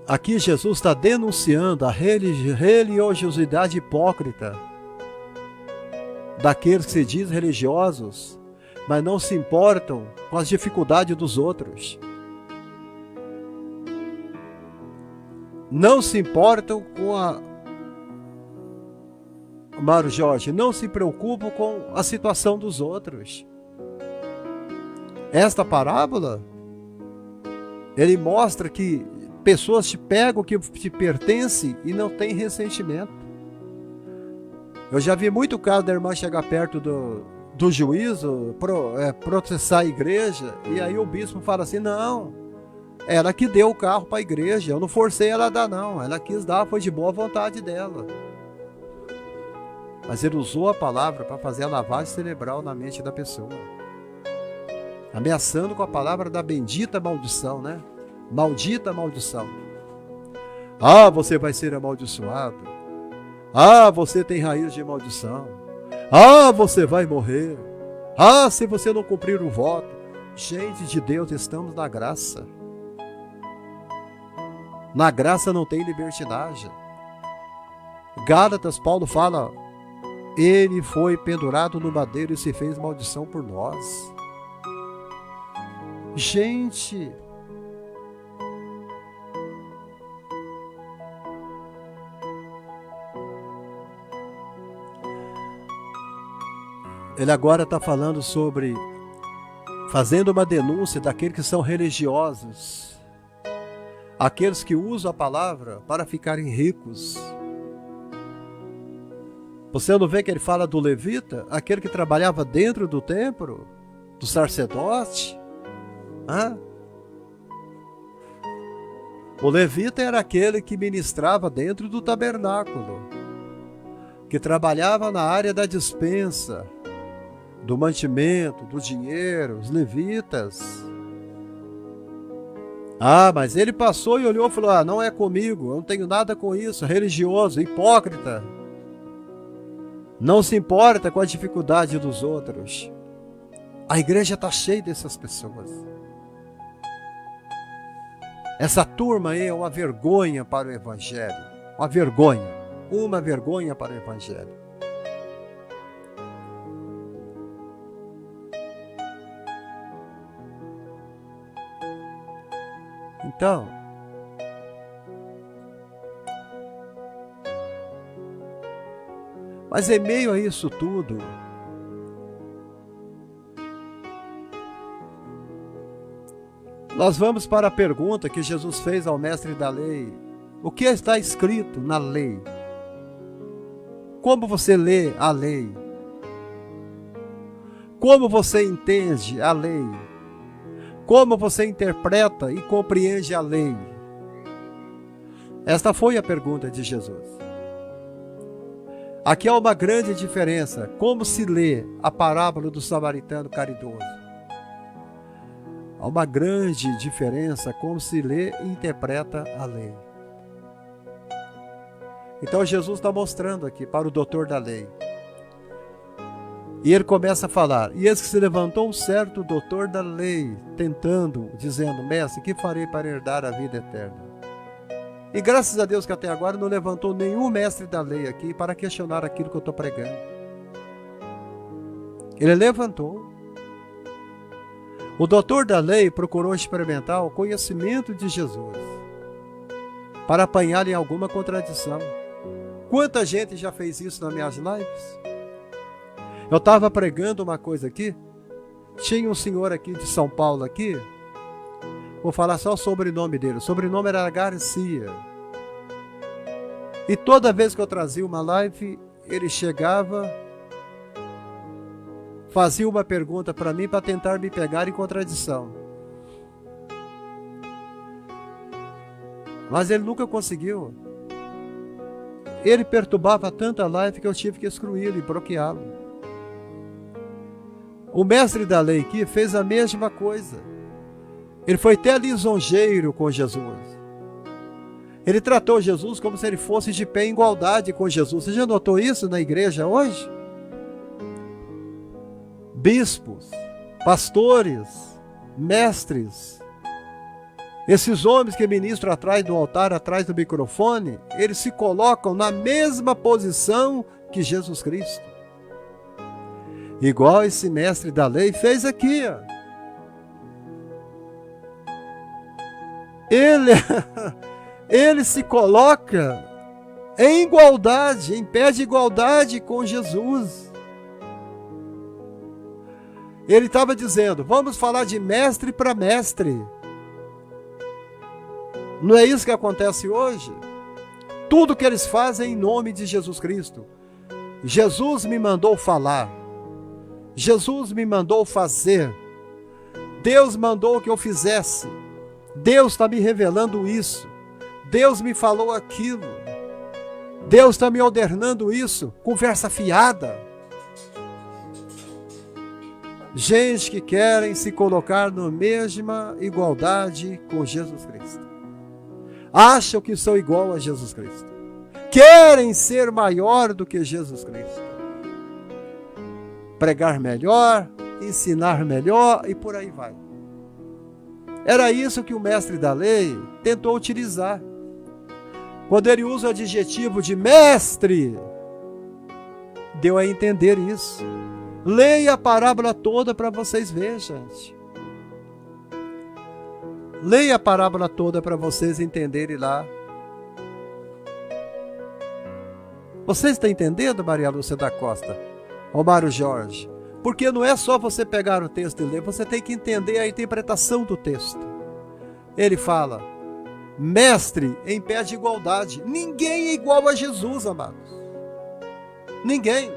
S1: Aqui Jesus está denunciando a religiosidade hipócrita daqueles que se dizem religiosos, mas não se importam com as dificuldades dos outros. Não se importam com Mário Jorge, não se preocupam com a situação dos outros. Esta parábola, ele mostra que pessoas te pegam o que te pertence e não tem ressentimento. Eu já vi muito caso da irmã chegar perto do juízo, processar a igreja, e aí o bispo fala assim, não, ela que deu o carro para a igreja, eu não forcei ela a dar não, ela quis dar, foi de boa vontade dela. Mas ele usou a palavra para fazer a lavagem cerebral na mente da pessoa, ameaçando com a palavra da bendita maldição, né? Maldita maldição. Ah, você vai ser amaldiçoado. Ah, você tem raiz de maldição. Ah, você vai morrer. Ah, se você não cumprir o voto. Gente de Deus, estamos na graça. Na graça não tem libertinagem. Gálatas, Paulo fala, ele foi pendurado no madeiro e se fez maldição por nós. Gente, ele agora está falando sobre, fazendo uma denúncia daqueles que são religiosos, aqueles que usam a palavra para ficarem ricos. Você não vê que ele fala do levita, aquele que trabalhava dentro do templo, do sacerdote? O levita era aquele que ministrava dentro do tabernáculo, que trabalhava na área da despensa, do mantimento, do dinheiro, os levitas. Ah, mas ele passou e olhou e falou, não é comigo, eu não tenho nada com isso, religioso, hipócrita. Não se importa com a dificuldade dos outros. A igreja está cheia dessas pessoas. Essa turma aí é uma vergonha para o evangelho. uma vergonha para o Evangelho. Então, mas em meio a isso tudo, nós vamos para a pergunta que Jesus fez ao mestre da lei: o que está escrito na lei? Como você lê a lei? Como você entende a lei? Como você interpreta e compreende a lei? Esta foi a pergunta de Jesus. Aqui há uma grande diferença. Como se lê a parábola do samaritano caridoso? Há uma grande diferença como se lê e interpreta a lei. Então Jesus está mostrando aqui para o doutor da lei. E ele começa a falar: e eis que se levantou um certo doutor da lei, dizendo: mestre, que farei para herdar a vida eterna? E graças a Deus que até agora não levantou nenhum mestre da lei aqui para questionar aquilo que eu estou pregando. Ele levantou. O doutor da lei procurou experimentar o conhecimento de Jesus para apanhar em alguma contradição. Quanta gente já fez isso nas minhas lives? Eu estava pregando uma coisa aqui, tinha um senhor aqui de São Paulo aqui, vou falar só o sobrenome dele, o sobrenome era Garcia. E toda vez que eu trazia uma live, ele chegava, fazia uma pergunta para mim para tentar me pegar em contradição. Mas ele nunca conseguiu. Ele perturbava tanta live que eu tive que excluí-lo e bloqueá-lo. O mestre da lei aqui fez a mesma coisa. Ele foi até lisonjeiro com Jesus. Ele tratou Jesus como se ele fosse de pé em igualdade com Jesus. Você já notou isso na igreja hoje? Bispos, pastores, mestres, esses homens que ministram atrás do altar, atrás do microfone, eles se colocam na mesma posição que Jesus Cristo. Igual esse mestre da lei fez aqui. Ó. Ele se coloca em igualdade, em pé de igualdade com Jesus. Ele estava dizendo: vamos falar de mestre para mestre. Não é isso que acontece hoje? Tudo que eles fazem em nome de Jesus Cristo. Jesus me mandou falar. Jesus me mandou fazer. Deus mandou que eu fizesse. Deus está me revelando isso. Deus me falou aquilo. Deus está me ordenando isso. Conversa fiada. Gente que querem se colocar na mesma igualdade com Jesus Cristo. Acham que são igual a Jesus Cristo. Querem ser maior do que Jesus Cristo. Pregar melhor, ensinar melhor e por aí vai. Era isso que o mestre da lei tentou utilizar. Quando ele usa o adjetivo de mestre, deu a entender isso. Leia a parábola toda para vocês verem, gente. Leia a parábola toda para vocês entenderem lá. Você está entendendo, Maria Lúcia da Costa? Ou Mário Jorge? Porque não é só você pegar o texto e ler, você tem que entender a interpretação do texto. Ele fala: mestre em pé de igualdade. Ninguém é igual a Jesus, amados. Ninguém.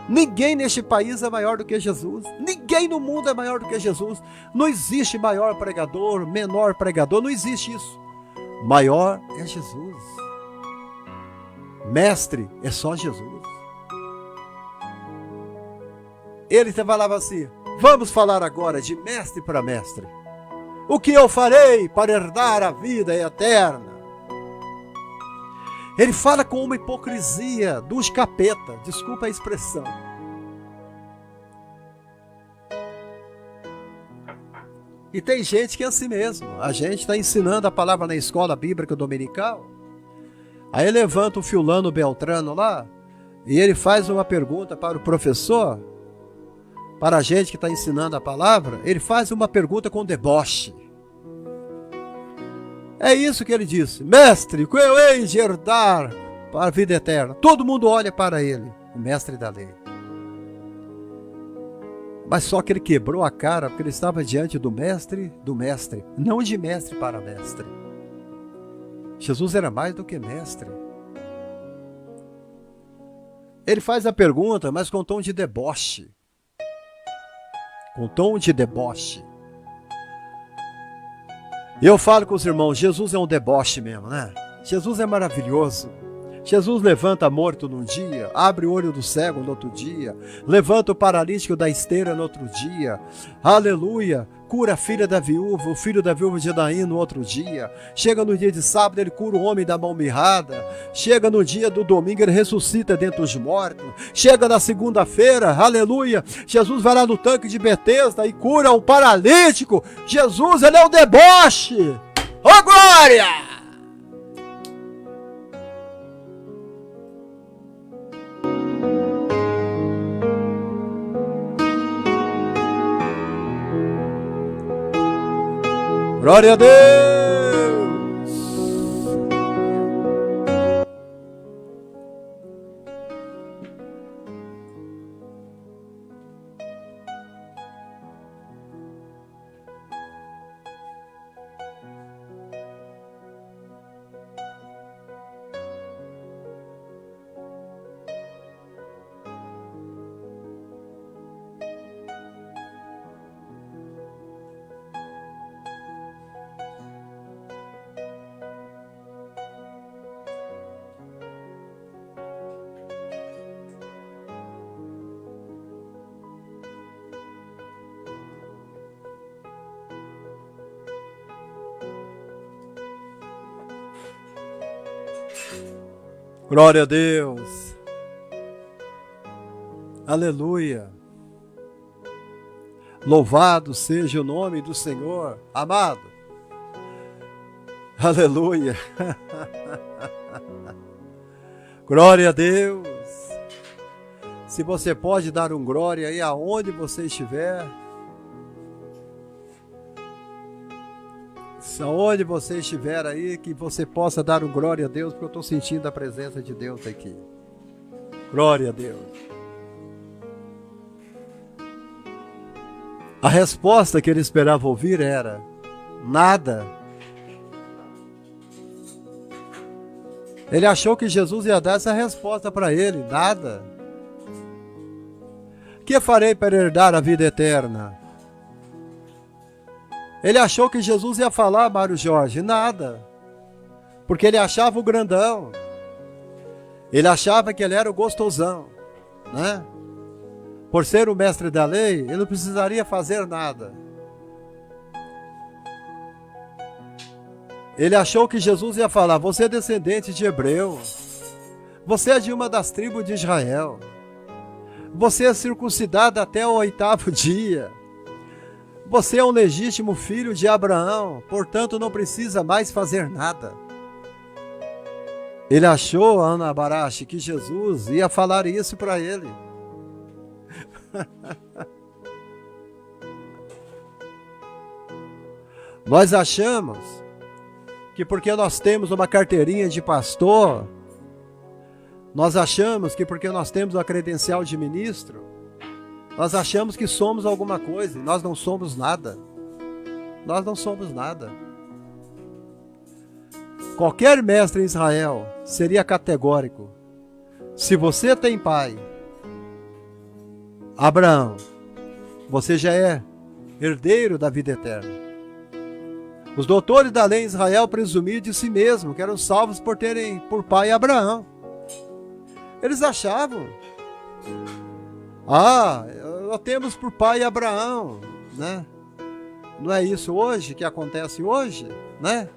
S1: Ninguém neste país é maior do que Jesus. Ninguém no mundo é maior do que Jesus. Não existe maior pregador, menor pregador. Não existe isso. Maior é Jesus. Mestre é só Jesus. Ele falava assim: vamos falar agora de mestre para mestre. O que eu farei para herdar a vida eterna? Ele fala com uma hipocrisia dos capeta, desculpa a expressão. E tem gente que é assim mesmo. A gente está ensinando a palavra na escola bíblica dominical. Aí levanta o fulano Beltrano lá, e ele faz uma pergunta para o professor, para a gente que está ensinando a palavra, ele faz uma pergunta com deboche. É isso que ele disse: mestre, que eu hei de herdar para a vida eterna? Todo mundo olha para ele, o mestre da lei. Mas só que ele quebrou a cara, porque ele estava diante do mestre, não de mestre para mestre. Jesus era mais do que mestre. Ele faz a pergunta, mas com tom de deboche. Com tom de deboche. E eu falo com os irmãos, Jesus é um deboche mesmo, né? Jesus é maravilhoso. Jesus levanta morto num dia, abre o olho do cego no outro dia, levanta o paralítico da esteira no outro dia, aleluia, cura a filha da viúva, o filho da viúva de Naim no outro dia, chega no dia de sábado, ele cura o homem da mão mirrada, chega no dia do domingo, ele ressuscita dentre os mortos, chega na segunda-feira, aleluia, Jesus vai lá no tanque de Betesda e cura um paralítico. Jesus, ele é um deboche, ô glória! Glória a Deus! Glória a Deus. Aleluia. Louvado seja o nome do Senhor, amado. Aleluia. Glória a Deus. Se você pode dar um glória aí aonde você estiver. Aonde você estiver aí, que você possa dar um glória a Deus, porque eu estou sentindo a presença de Deus aqui. Glória a Deus. A resposta que ele esperava ouvir era: nada. Ele achou que Jesus ia dar essa resposta para ele: nada. Que farei para herdar a vida eterna? Ele achou que Jesus ia falar, Mário Jorge, nada. Porque ele achava o grandão. Ele achava que ele era o gostosão, né? Por ser o mestre da lei, ele não precisaria fazer nada. Ele achou que Jesus ia falar: você é descendente de Hebreu. Você é de uma das tribos de Israel. Você é circuncidado até o 8º dia. Você é um legítimo filho de Abraão, portanto não precisa mais fazer nada. Ele achou, Ana Barache, que Jesus ia falar isso para ele. Nós achamos que porque nós temos uma carteirinha de pastor, nós achamos que porque nós temos uma credencial de ministro, nós achamos que somos alguma coisa, e nós não somos nada. Nós não somos nada. Qualquer mestre em Israel seria categórico: se você tem pai, Abraão, você já é herdeiro da vida eterna. Os doutores da lei em Israel presumiam de si mesmos que eram salvos por terem por pai Abraão. Eles achavam: nós temos por pai Abraão, né? Não é isso hoje que acontece hoje, né?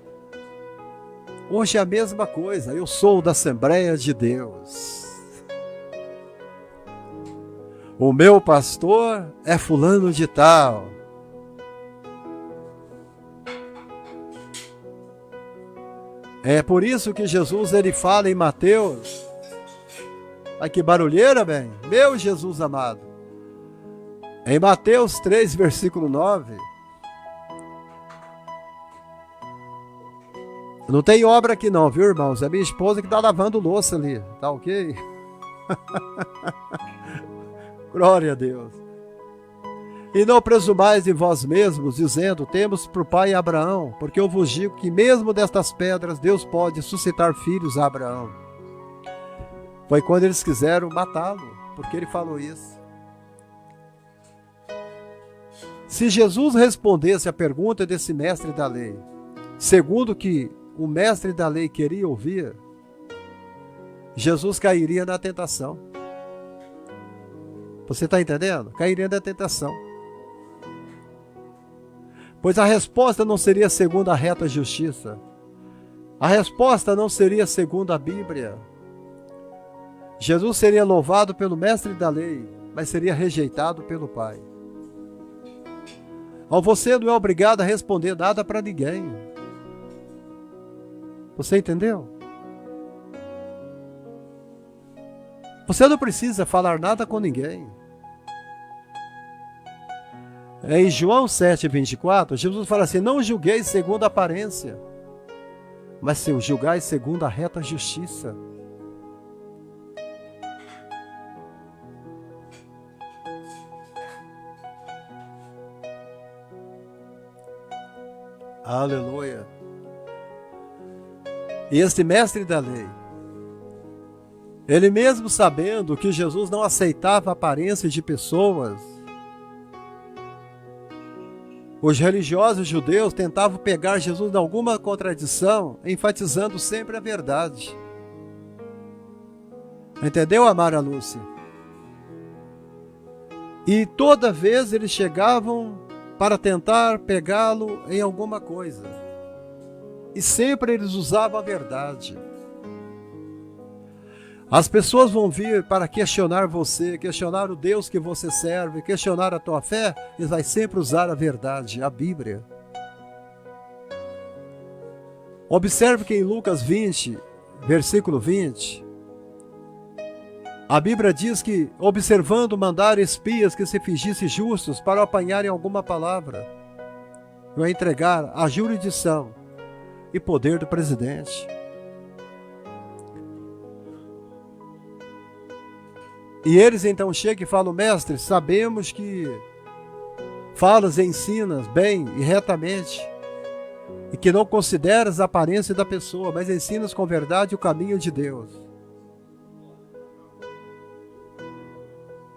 S1: Hoje é a mesma coisa. Eu sou da Assembleia de Deus. O meu pastor é fulano de tal. É por isso que Jesus ele fala em Mateus. Ai, que barulheira, bem. Meu Jesus amado. Em Mateus 3, versículo 9. Não tem obra aqui não, viu, irmãos? É minha esposa que está lavando louça ali. Tá ok? Glória a Deus. E não presumais em vós mesmos, dizendo, temos por pai Abraão, porque eu vos digo que mesmo destas pedras Deus pode suscitar filhos a Abraão. Foi quando eles quiseram matá-lo, porque ele falou isso. Se Jesus respondesse a pergunta desse mestre da lei, segundo o que o mestre da lei queria ouvir, Jesus cairia na tentação. Você está entendendo? Cairia na tentação. Pois a resposta não seria segundo a reta justiça. A resposta não seria segundo a Bíblia. Jesus seria louvado pelo mestre da lei, mas seria rejeitado pelo Pai. Você não é obrigado a responder nada para ninguém. Você entendeu? Você não precisa falar nada com ninguém. Em João 7,24, Jesus fala assim, não julgueis segundo a aparência, mas se julgais segundo a reta justiça. Aleluia. E este mestre da lei, ele mesmo sabendo que Jesus não aceitava a aparência de pessoas, os religiosos judeus tentavam pegar Jesus em alguma contradição, enfatizando sempre a verdade. Entendeu, Amara Lúcia? E toda vez eles chegavam para tentar pegá-lo em alguma coisa. E sempre eles usavam a verdade. As pessoas vão vir para questionar você, questionar o Deus que você serve, questionar a tua fé, eles vão sempre usar a verdade, a Bíblia. Observe que em Lucas 20, versículo 20, a Bíblia diz que, observando, mandaram espias que se fingissem justos para apanharem alguma palavra, e entregar a jurisdição e poder do presidente. E eles então chegam e falam, mestre, sabemos que falas e ensinas bem e retamente, e que não consideras a aparência da pessoa, mas ensinas com verdade o caminho de Deus.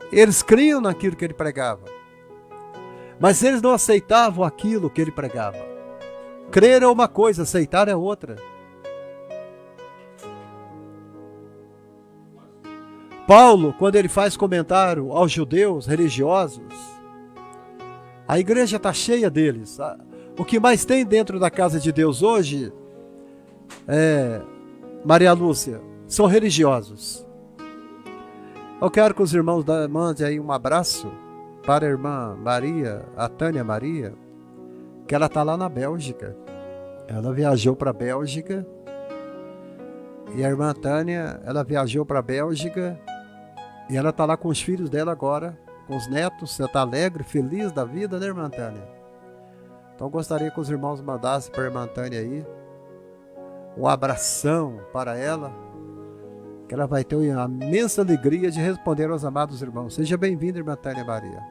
S1: Eles criam naquilo que ele pregava, mas eles não aceitavam aquilo que ele pregava. Crer é uma coisa, aceitar é outra. Paulo, quando ele faz comentário aos judeus religiosos, a igreja está cheia deles. O que mais tem dentro da casa de Deus hoje, Maria Lúcia, são religiosos. Eu quero que os irmãos mandem aí um abraço para a irmã Maria, a Tânia Maria, que ela está lá na Bélgica. Ela viajou para a Bélgica. E a irmã Tânia, ela viajou para a Bélgica. E ela está lá com os filhos dela agora, com os netos. Ela está alegre, feliz da vida, né, irmã Tânia? Então eu gostaria que os irmãos mandassem para a irmã Tânia aí um abração para ela, que ela vai ter uma imensa alegria de responder aos amados irmãos. Seja bem-vinda, irmã Tânia Maria.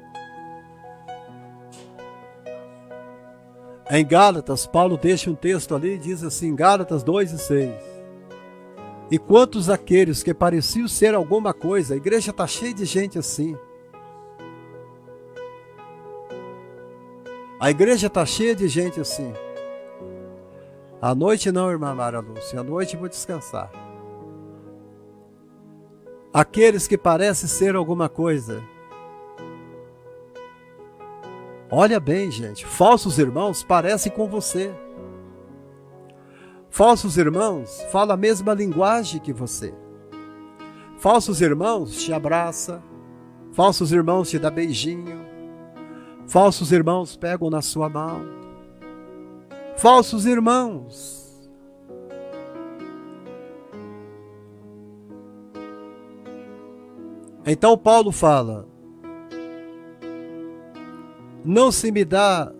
S1: Em Gálatas, Paulo deixa um texto ali, diz assim, Gálatas 2:6. E quantos aqueles que pareciam ser alguma coisa, a igreja está cheia de gente assim. A igreja está cheia de gente assim. À noite não, irmã Mara Lúcia, à noite eu vou descansar. Aqueles que parecem ser alguma coisa. Olha bem, gente, falsos irmãos parecem com você. Falsos irmãos falam a mesma linguagem que você. Falsos irmãos te abraçam. Falsos irmãos te dão beijinho. Falsos irmãos pegam na sua mão. Falsos irmãos. Então Paulo fala: não se me dá,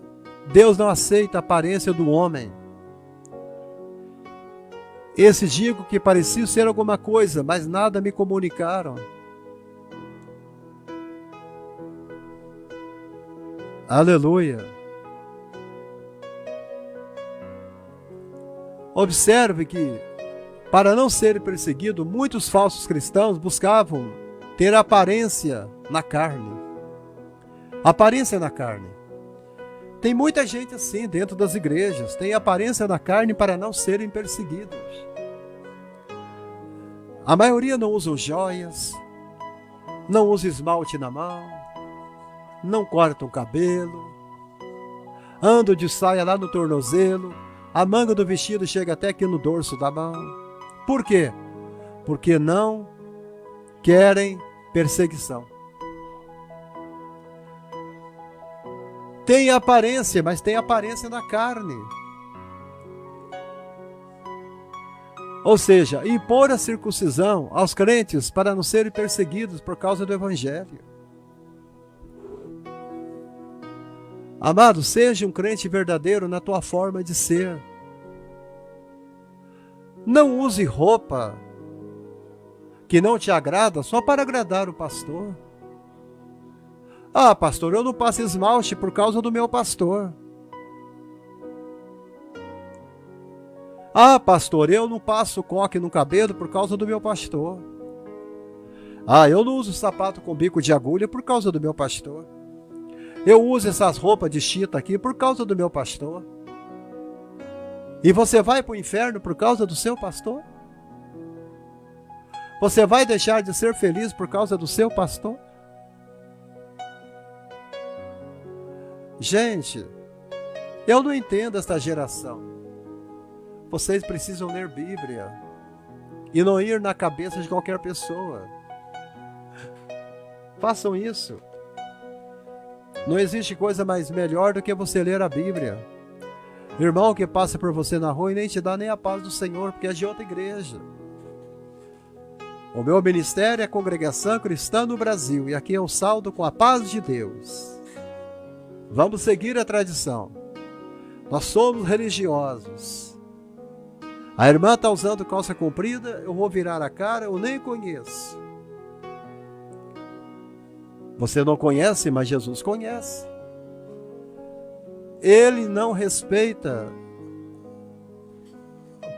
S1: Deus não aceita a aparência do homem. Esses digo que pareciam ser alguma coisa, mas nada me comunicaram. Aleluia. Observe que, para não ser perseguido, muitos falsos cristãos buscavam ter aparência na carne. Aparência na carne. Tem muita gente assim dentro das igrejas, tem aparência na carne para não serem perseguidos. A maioria não usa joias, não usa esmalte na mão, não cortam o cabelo, andam de saia lá no tornozelo, a manga do vestido chega até aqui no dorso da mão. Por quê? Porque não querem perseguição. Tem aparência, mas tem aparência na carne. Ou seja, impor a circuncisão aos crentes para não serem perseguidos por causa do Evangelho. Amado, seja um crente verdadeiro na tua forma de ser. Não use roupa que não te agrada só para agradar o pastor. Ah, pastor, eu não passo esmalte por causa do meu pastor. Ah, pastor, eu não passo coque no cabelo por causa do meu pastor. Ah, eu não uso sapato com bico de agulha por causa do meu pastor. Eu uso essas roupas de chita aqui por causa do meu pastor. E você vai para o inferno por causa do seu pastor? Você vai deixar de ser feliz por causa do seu pastor? Gente, eu não entendo esta geração. Vocês precisam ler Bíblia e não ir na cabeça de qualquer pessoa. Façam isso. Não existe coisa mais melhor do que você ler a Bíblia. Irmão que passa por você na rua e nem te dá nem a paz do Senhor, porque é de outra igreja. O meu ministério é a Congregação Cristã no Brasil, e aqui eu saldo com a paz de Deus. Vamos seguir a tradição. Nós somos religiosos. A irmã está usando calça comprida, eu vou virar a cara, eu nem conheço. Você não conhece, mas Jesus conhece. Ele não respeita.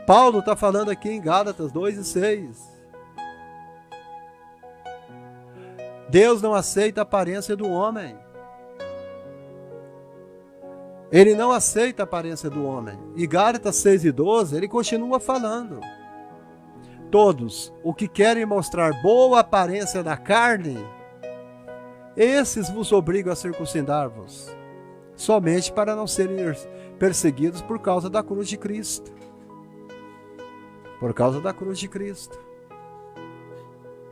S1: Paulo está falando aqui em Gálatas 2:6. Deus não aceita a aparência do homem. Ele não aceita a aparência do homem. E Gálatas 6:12, ele continua falando. Todos o que querem mostrar boa aparência na carne, esses vos obrigam a circuncidar-vos, somente para não serem perseguidos por causa da cruz de Cristo. Por causa da cruz de Cristo.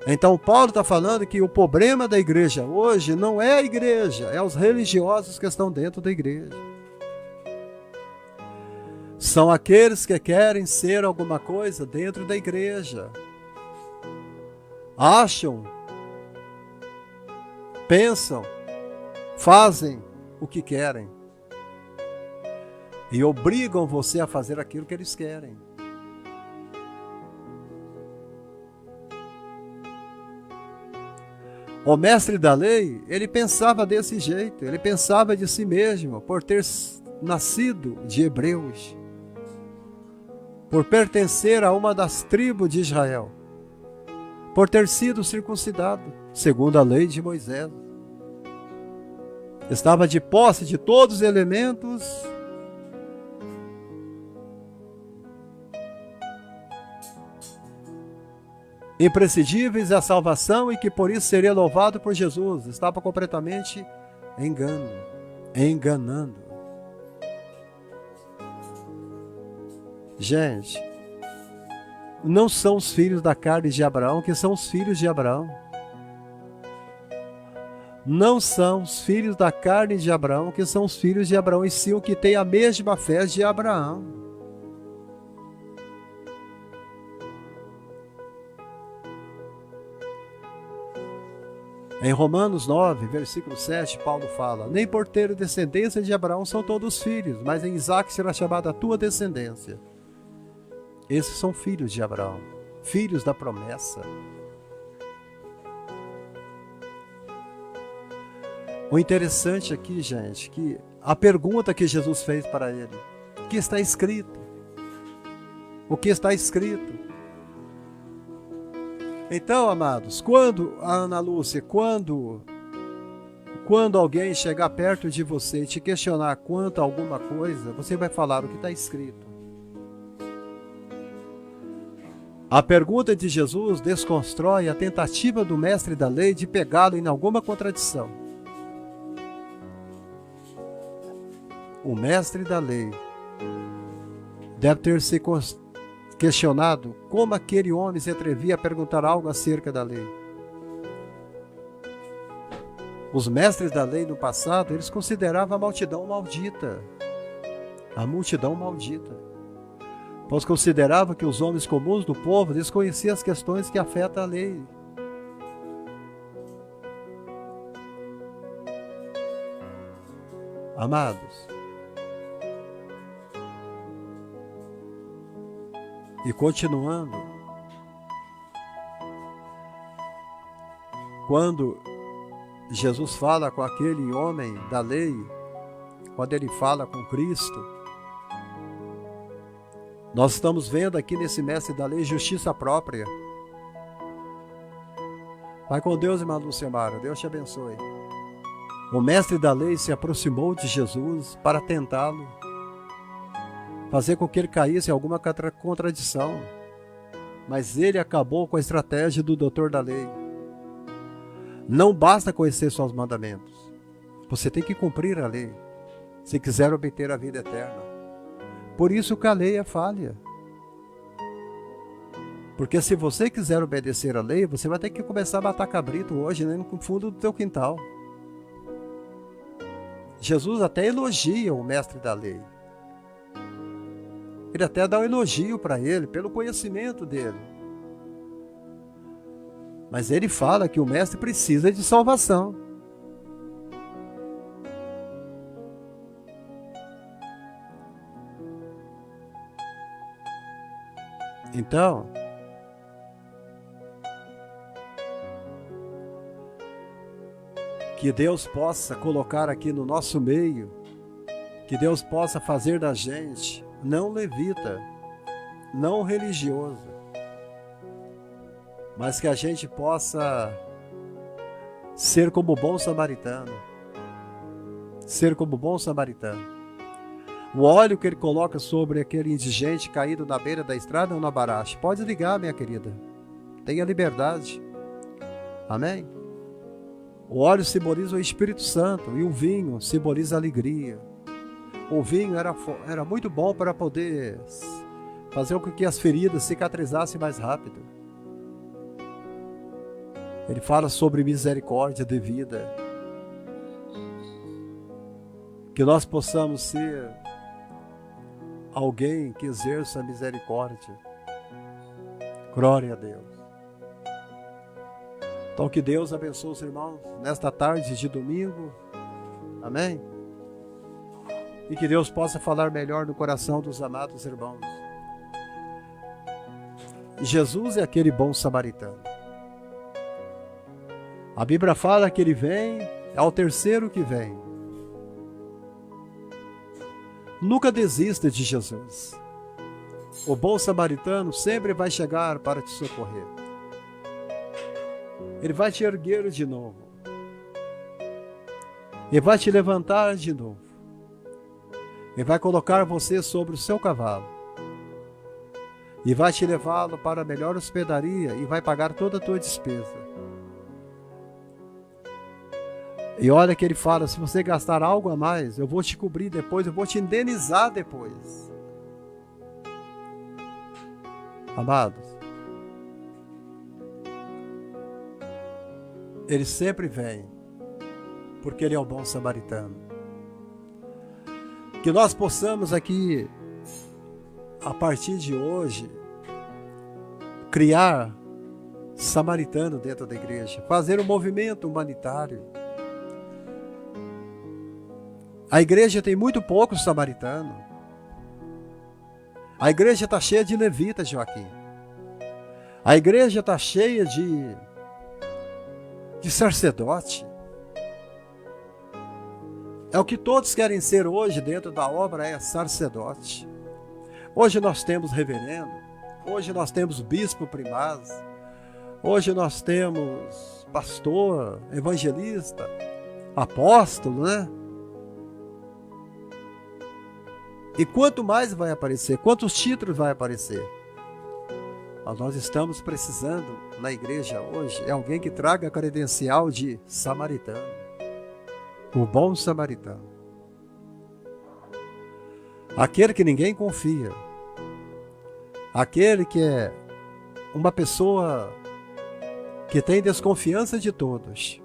S1: Então Paulo está falando que o problema da igreja hoje não é a igreja, é os religiosos que estão dentro da igreja. São aqueles que querem ser alguma coisa dentro da igreja. Acham, pensam, fazem o que querem. E obrigam você a fazer aquilo que eles querem. O mestre da lei, ele pensava desse jeito, ele pensava de si mesmo, por ter nascido de hebreus, por pertencer a uma das tribos de Israel, por ter sido circuncidado, segundo a lei de Moisés. Estava de posse de todos os elementos imprescindíveis à salvação e que por isso seria louvado por Jesus. Estava completamente enganando. Gente, não são os filhos da carne de Abraão que são os filhos de Abraão. Não são os filhos da carne de Abraão que são os filhos de Abraão, e sim o que tem a mesma fé de Abraão. Em Romanos 9, versículo 7, Paulo fala: nem por ter descendência de Abraão são todos filhos, mas em Isaque será chamada a tua descendência. Esses são filhos de Abraão, filhos da promessa. O interessante aqui, gente, que a pergunta que Jesus fez para ele: o que está escrito? O que está escrito? Então, amados, Ana Lúcia, quando alguém chegar perto de você e te questionar quanto a alguma coisa, você vai falar o que está escrito. A pergunta de Jesus desconstrói a tentativa do mestre da lei de pegá-lo em alguma contradição. O mestre da lei deve ter se questionado como aquele homem se atrevia a perguntar algo acerca da lei. Os mestres da lei no passado, eles consideravam a multidão maldita. A multidão maldita. Pois consideravam que os homens comuns do povo desconheciam as questões que afetam a lei. Amados, e continuando, quando Jesus fala com aquele homem da lei, quando ele fala com Cristo, nós estamos vendo aqui nesse mestre da lei justiça própria. Vai com Deus, irmã Lúcia Mara, Deus te abençoe. O mestre da lei se aproximou de Jesus para tentá-lo, fazer com que ele caísse em alguma contradição. Mas ele acabou com a estratégia do doutor da lei. Não basta conhecer seus mandamentos. Você tem que cumprir a lei, se quiser obter a vida eterna. Por isso que a lei é falha. Porque se você quiser obedecer a lei, você vai ter que começar a matar cabrito hoje, né, no fundo do teu quintal. Jesus até elogia o mestre da lei. Ele até dá um elogio para ele, pelo conhecimento dele. Mas ele fala que o mestre precisa de salvação. Então, que Deus possa colocar aqui no nosso meio, que Deus possa fazer da gente não levita, não religioso, mas que a gente possa ser como o bom samaritano. Ser como o bom samaritano. O óleo que ele coloca sobre aquele indigente caído na beira da estrada ou na barache. Pode ligar, minha querida. Tenha liberdade. Amém? O óleo simboliza o Espírito Santo e o vinho simboliza a alegria. O vinho era muito bom para poder fazer com que as feridas cicatrizassem mais rápido. Ele fala sobre misericórdia de vida. Que nós possamos ser alguém que exerça a misericórdia. Glória a Deus. Então que Deus abençoe os irmãos nesta tarde de domingo. Amém? E que Deus possa falar melhor no coração dos amados irmãos. Jesus é aquele bom samaritano. A Bíblia fala que ele vem, é o terceiro que vem. Nunca desista de Jesus. O bom samaritano sempre vai chegar para te socorrer. Ele vai te erguer de novo. Ele vai te levantar de novo. Ele vai colocar você sobre o seu cavalo. E vai te levá-lo para a melhor hospedaria e vai pagar toda a tua despesa. E olha que ele fala, se você gastar algo a mais, eu vou te cobrir depois, eu vou te indenizar depois. Amados, ele sempre vem, porque ele é o bom samaritano. Que nós possamos aqui, a partir de hoje, criar samaritano dentro da igreja, fazer um movimento humanitário. A igreja tem muito poucos samaritanos. A igreja está cheia de levitas, Joaquim. A igreja está cheia de sacerdote. É o que todos querem ser hoje dentro da obra, é sacerdote. Hoje nós temos reverendo, hoje nós temos bispo primaz, hoje nós temos pastor, evangelista, apóstolo, né? E quanto mais vai aparecer, quantos títulos vai aparecer? Mas nós estamos precisando na igreja hoje, é alguém que traga a credencial de samaritano, o bom samaritano. Aquele que ninguém confia, aquele que é uma pessoa que tem desconfiança de todos.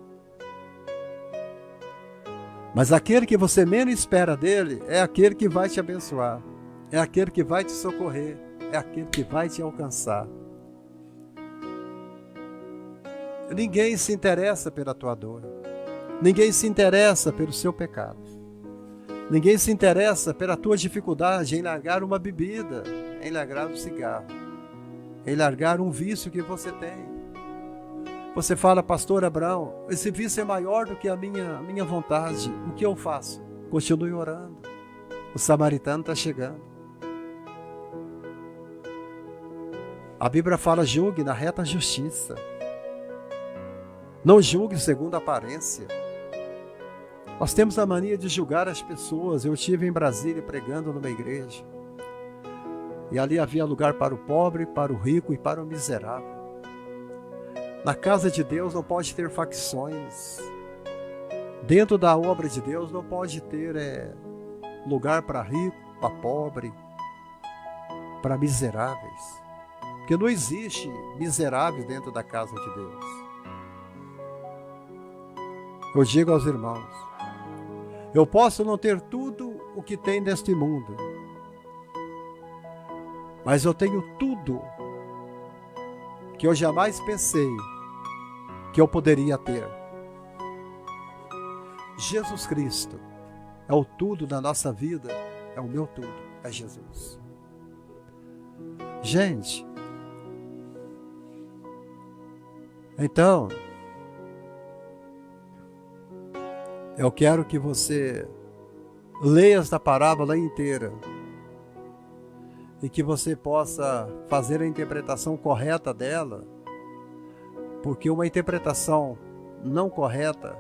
S1: Mas aquele que você menos espera dele é aquele que vai te abençoar, é aquele que vai te socorrer, é aquele que vai te alcançar. Ninguém se interessa pela tua dor, ninguém se interessa pelo seu pecado, ninguém se interessa pela tua dificuldade em largar uma bebida, em largar um cigarro, em largar um vício que você tem. Você fala, pastor Abraão, esse vício é maior do que a minha vontade. O que eu faço? Continue orando. O samaritano está chegando. A Bíblia fala, julgue na reta justiça. Não julgue segundo a aparência. Nós temos a mania de julgar as pessoas. Eu estive em Brasília pregando numa igreja. E ali havia lugar para o pobre, para o rico e para o miserável. Na casa de Deus não pode ter facções. Dentro da obra de Deus não pode ter lugar para rico, para pobre, para miseráveis. Porque não existe miserável dentro da casa de Deus. Eu digo aos irmãos, eu posso não ter tudo o que tem neste mundo, mas eu tenho tudo que eu jamais pensei que eu poderia ter. Jesus Cristo é o tudo da nossa vida, é o meu tudo, é Jesus. Gente, então, eu quero que você leia esta parábola inteira e que você possa fazer a interpretação correta dela, porque uma interpretação não correta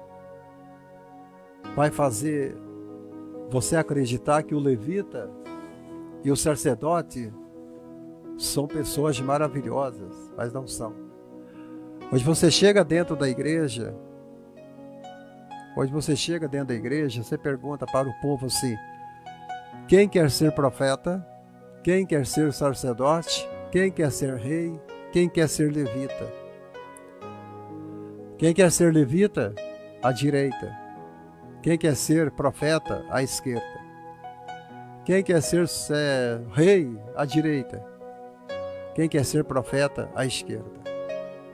S1: vai fazer você acreditar que o levita e o sacerdote são pessoas maravilhosas, mas não são. Hoje você chega dentro da igreja, você pergunta para o povo assim, quem quer ser profeta? Quem quer ser sacerdote? Quem quer ser rei? Quem quer ser levita? Quem quer ser levita? À direita. Quem quer ser profeta? À esquerda. Quem quer ser rei? À direita. Quem quer ser profeta? À esquerda.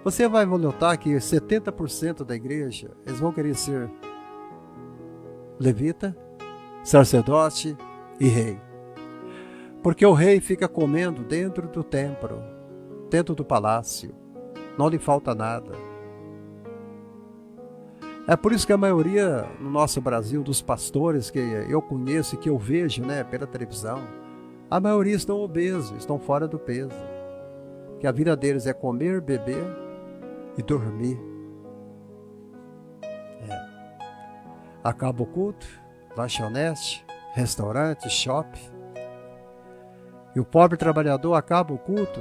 S1: Você vai notar que 70% da igreja, eles vão querer ser levita, sacerdote e rei. Porque o rei fica comendo dentro do templo, dentro do palácio. Não lhe falta nada. É por isso que a maioria no nosso Brasil dos pastores que eu conheço e que eu vejo, pela televisão, a maioria estão obesos, estão fora do peso. Que a vida deles é comer, beber e dormir. Acaba o culto, lanchonete, restaurante, shopping. E o pobre trabalhador acaba o culto,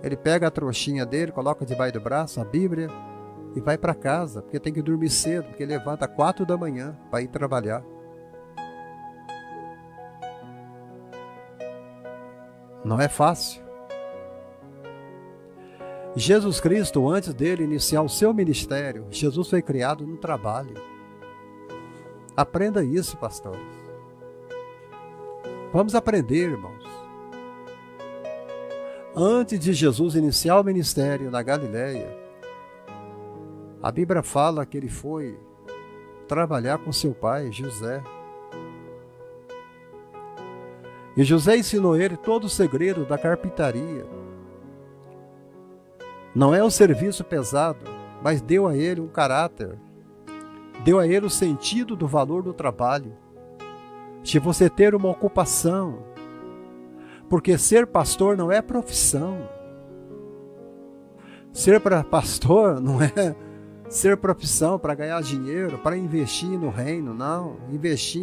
S1: ele pega a trouxinha dele, coloca debaixo do braço a Bíblia e vai para casa, porque tem que dormir cedo, porque ele levanta 4 da manhã para ir trabalhar. Não é fácil. Jesus Cristo, antes dele iniciar o seu ministério, Jesus foi criado no trabalho. Aprenda isso, pastores. Vamos aprender, irmãos. Antes de Jesus iniciar o ministério na Galileia, A Bíblia fala que ele foi trabalhar com seu pai, José. E José ensinou ele todo o segredo da carpintaria. Não é um serviço pesado, mas deu a ele um caráter. Deu a ele o sentido do valor do trabalho. De você ter uma ocupação. Porque ser pastor não é profissão. Ser pastor não é ser profissão para ganhar dinheiro, para investir no reino, não. Investir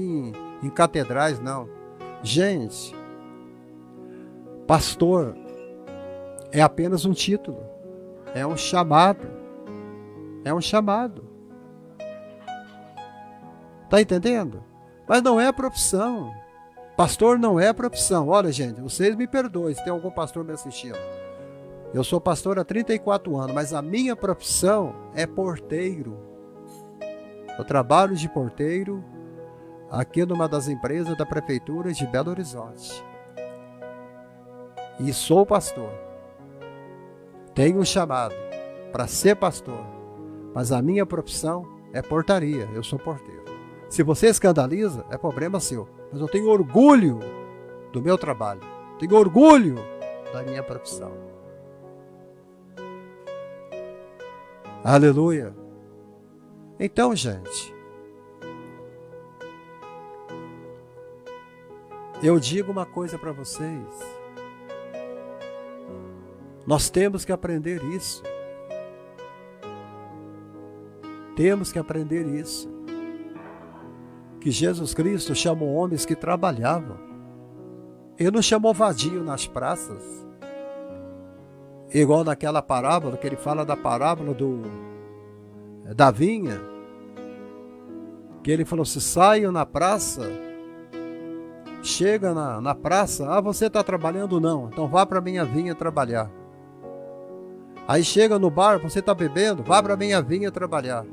S1: em catedrais, não. Gente, pastor é apenas um título. É um chamado. É um chamado. Tá entendendo? Mas não é profissão. Pastor não é profissão. Olha, gente, vocês me perdoem se tem algum pastor me assistindo. Eu sou pastor há 34 anos, mas a minha profissão é porteiro. Eu trabalho de porteiro aqui numa das empresas da Prefeitura de Belo Horizonte. E sou pastor. Tenho um chamado para ser pastor, mas a minha profissão é portaria. Eu sou porteiro. Se você escandaliza, é problema seu. Mas eu tenho orgulho do meu trabalho. Tenho orgulho da minha profissão. Aleluia. Então, gente, eu digo uma coisa para vocês. Nós temos que aprender isso. Temos que aprender isso. Que Jesus Cristo chamou homens que trabalhavam. Ele não chamou vadio nas praças. Igual naquela parábola, que ele fala da parábola da vinha. Que ele falou, se saiam na praça, chega na praça, você está trabalhando? Não, então vá para a minha vinha trabalhar. Aí chega no bar, você está bebendo? Vá para a minha vinha trabalhar.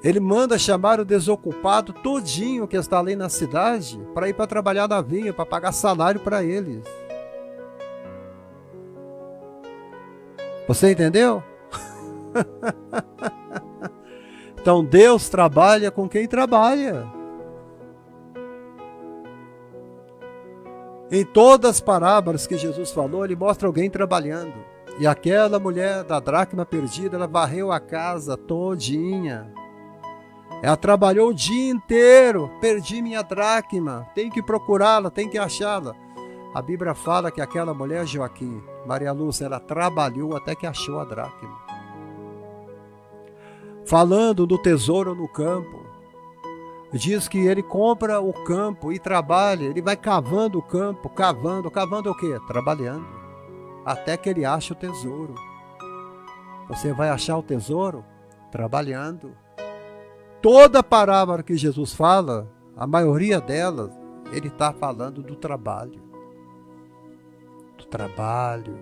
S1: Ele manda chamar o desocupado todinho que está ali na cidade para ir para trabalhar na vinha, para pagar salário para eles. Você entendeu? Então Deus trabalha com quem trabalha. Em todas as parábolas que Jesus falou, ele mostra alguém trabalhando. E aquela mulher da dracma perdida, ela varreu a casa todinha. Ela trabalhou o dia inteiro. Perdi minha dracma. Tem que procurá-la, tem que achá-la. A Bíblia fala que aquela mulher, Joaquim, Maria Lúcia, ela trabalhou até que achou a dracma. Falando do tesouro no campo, diz que ele compra o campo e trabalha, ele vai cavando o campo, cavando o quê? Trabalhando, até que ele acha o tesouro. Você vai achar o tesouro? Trabalhando. Toda parábola que Jesus fala, a maioria delas, ele está falando do trabalho. Do trabalho.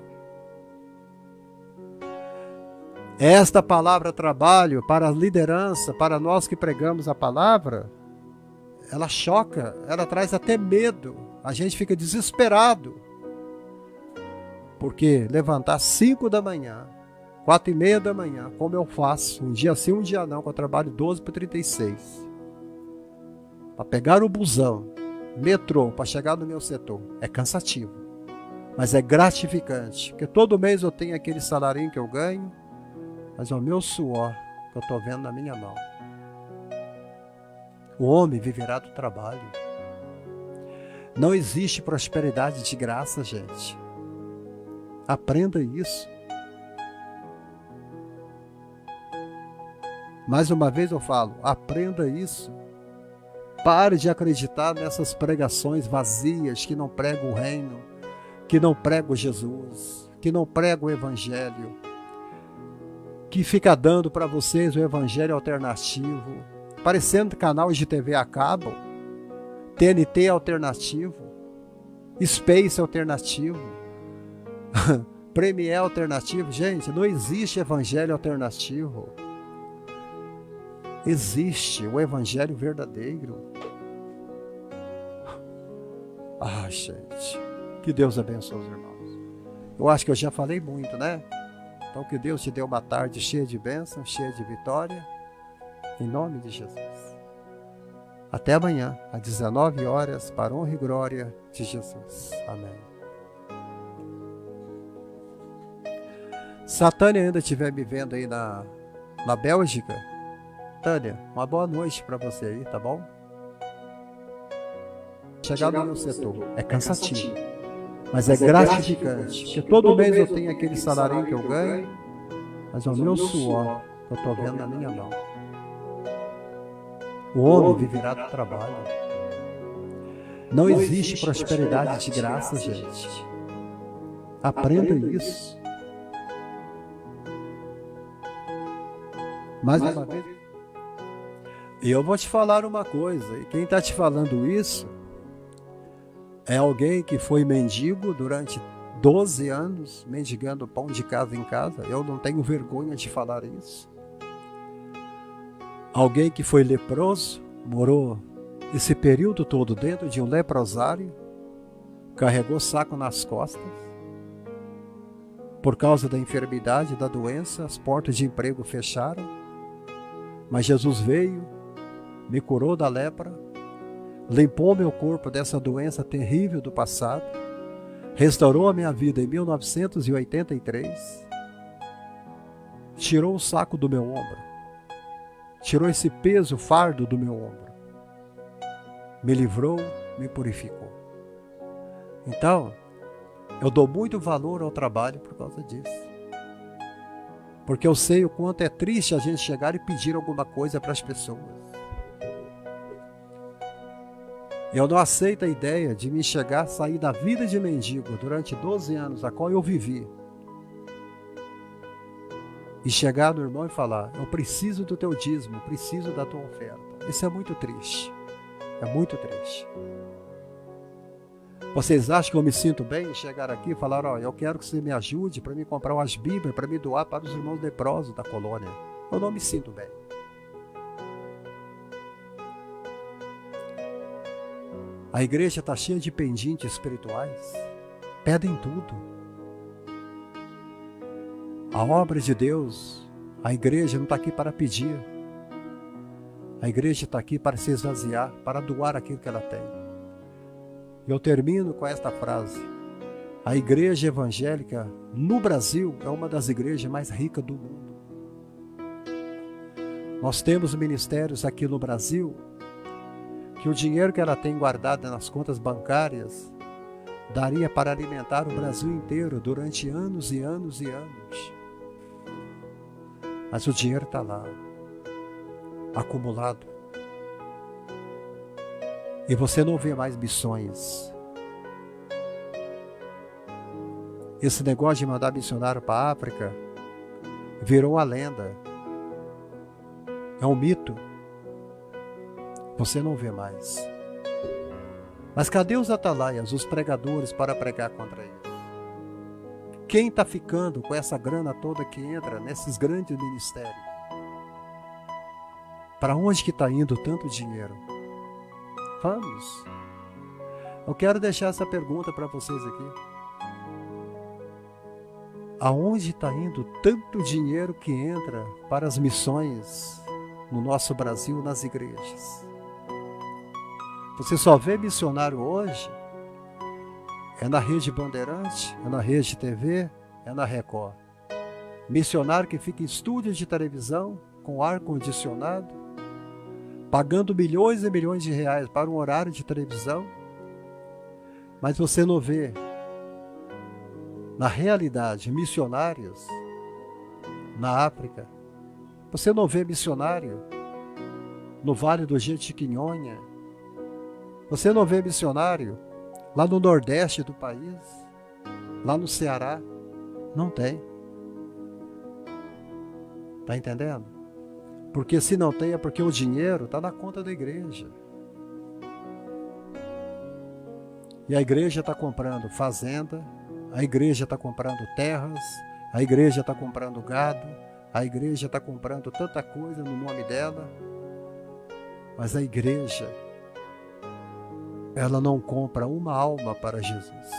S1: Esta palavra trabalho, para a liderança, para nós que pregamos a palavra, ela choca, ela traz até medo. A gente fica desesperado. Porque levantar 5 da manhã, 4h30 da manhã, como eu faço, um dia sim, um dia não, que eu trabalho 12/36, para pegar o busão, metrô, para chegar no meu setor, é cansativo, mas é gratificante, porque todo mês eu tenho aquele salarinho que eu ganho, mas é o meu suor que eu estou vendo na minha mão. O homem viverá do trabalho. Não existe prosperidade de graça, gente. Aprenda isso. Mais uma vez eu falo, aprenda isso. Pare de acreditar nessas pregações vazias que não pregam o reino, que não pregam Jesus, que não pregam o evangelho, que fica dando para vocês o evangelho alternativo, parecendo canais de TV a cabo, TNT alternativo, Space alternativo, Premiere alternativo. Gente, não existe evangelho alternativo. Existe o evangelho verdadeiro. Ah, gente, que Deus abençoe os irmãos. Eu acho que eu já falei muito, né? Então que Deus te dê uma tarde cheia de bênção, cheia de vitória, em nome de Jesus. Até amanhã, às 19 horas, para a honra e glória de Jesus. Amém. Se a Tânia ainda estiver me vendo aí na Bélgica, Tânia, uma boa noite para você aí, tá bom? Chegar no meu setor é cansativo, mas é gratificante, porque todo mês eu tenho aquele salário que eu ganho, mas é o meu suor que eu estou vendo na minha mão. O homem viverá do trabalho. Não existe prosperidade de graça, gente. Aprenda isso. Mais uma vez. E eu vou te falar uma coisa, e quem está te falando isso é alguém que foi mendigo durante 12 anos, mendigando pão de casa em casa. Eu não tenho vergonha de falar isso. Alguém que foi leproso, morou esse período todo dentro de um leprosário, carregou saco nas costas. Por causa da enfermidade, da doença, as portas de emprego fecharam. Mas Jesus veio, me curou da lepra, limpou meu corpo dessa doença terrível do passado, restaurou a minha vida em 1983, tirou o saco do meu ombro, tirou esse peso, fardo do meu ombro, me livrou, me purificou. Então, eu dou muito valor ao trabalho por causa disso. Porque eu sei o quanto é triste a gente chegar e pedir alguma coisa para as pessoas. Eu não aceito a ideia de me sair da vida de mendigo durante 12 anos, a qual eu vivi, e chegar no irmão e falar: eu preciso do teu dízimo, preciso da tua oferta. Isso é muito triste. É muito triste. Vocês acham que eu me sinto bem em chegar aqui e falar: ó, eu quero que você me ajude para me comprar umas bíblias, para me doar para os irmãos leprosos da colônia? Eu não me sinto bem. A igreja está cheia de pendentes espirituais. Pedem tudo. A obra de Deus, a igreja não está aqui para pedir. A igreja está aqui para se esvaziar, para doar aquilo que ela tem. Eu termino com esta frase: a igreja evangélica no Brasil é uma das igrejas mais ricas do mundo. Nós temos ministérios aqui no Brasil que o dinheiro que ela tem guardado nas contas bancárias daria para alimentar o Brasil inteiro durante anos e anos e anos. Mas o dinheiro está lá, acumulado. E você não vê mais missões. Esse negócio de mandar missionário para a África virou uma lenda. É um mito. Você não vê mais. Mas cadê os atalaias, os pregadores para pregar contra eles? Quem está ficando com essa grana toda que entra nesses grandes ministérios? Para onde que está indo tanto dinheiro? Vamos. Eu quero deixar essa pergunta para vocês aqui. Aonde está indo tanto dinheiro que entra para as missões no nosso Brasil, nas igrejas? Você só vê missionário hoje é na Rede Bandeirante, é na Rede TV, é na Record. Missionário que fica em estúdios de televisão com ar-condicionado, pagando milhões e milhões de reais para um horário de televisão, mas você não vê, na realidade, missionários na África. Você não vê missionário no Vale do Jequitinhonha. Você não vê missionário lá no Nordeste do país, lá no Ceará. Não tem. Tá entendendo? Porque se não tem é porque o dinheiro está na conta da igreja. E a igreja está comprando fazenda, a igreja está comprando terras, a igreja está comprando gado, a igreja está comprando tanta coisa no nome dela. Mas a igreja, ela não compra uma alma para Jesus.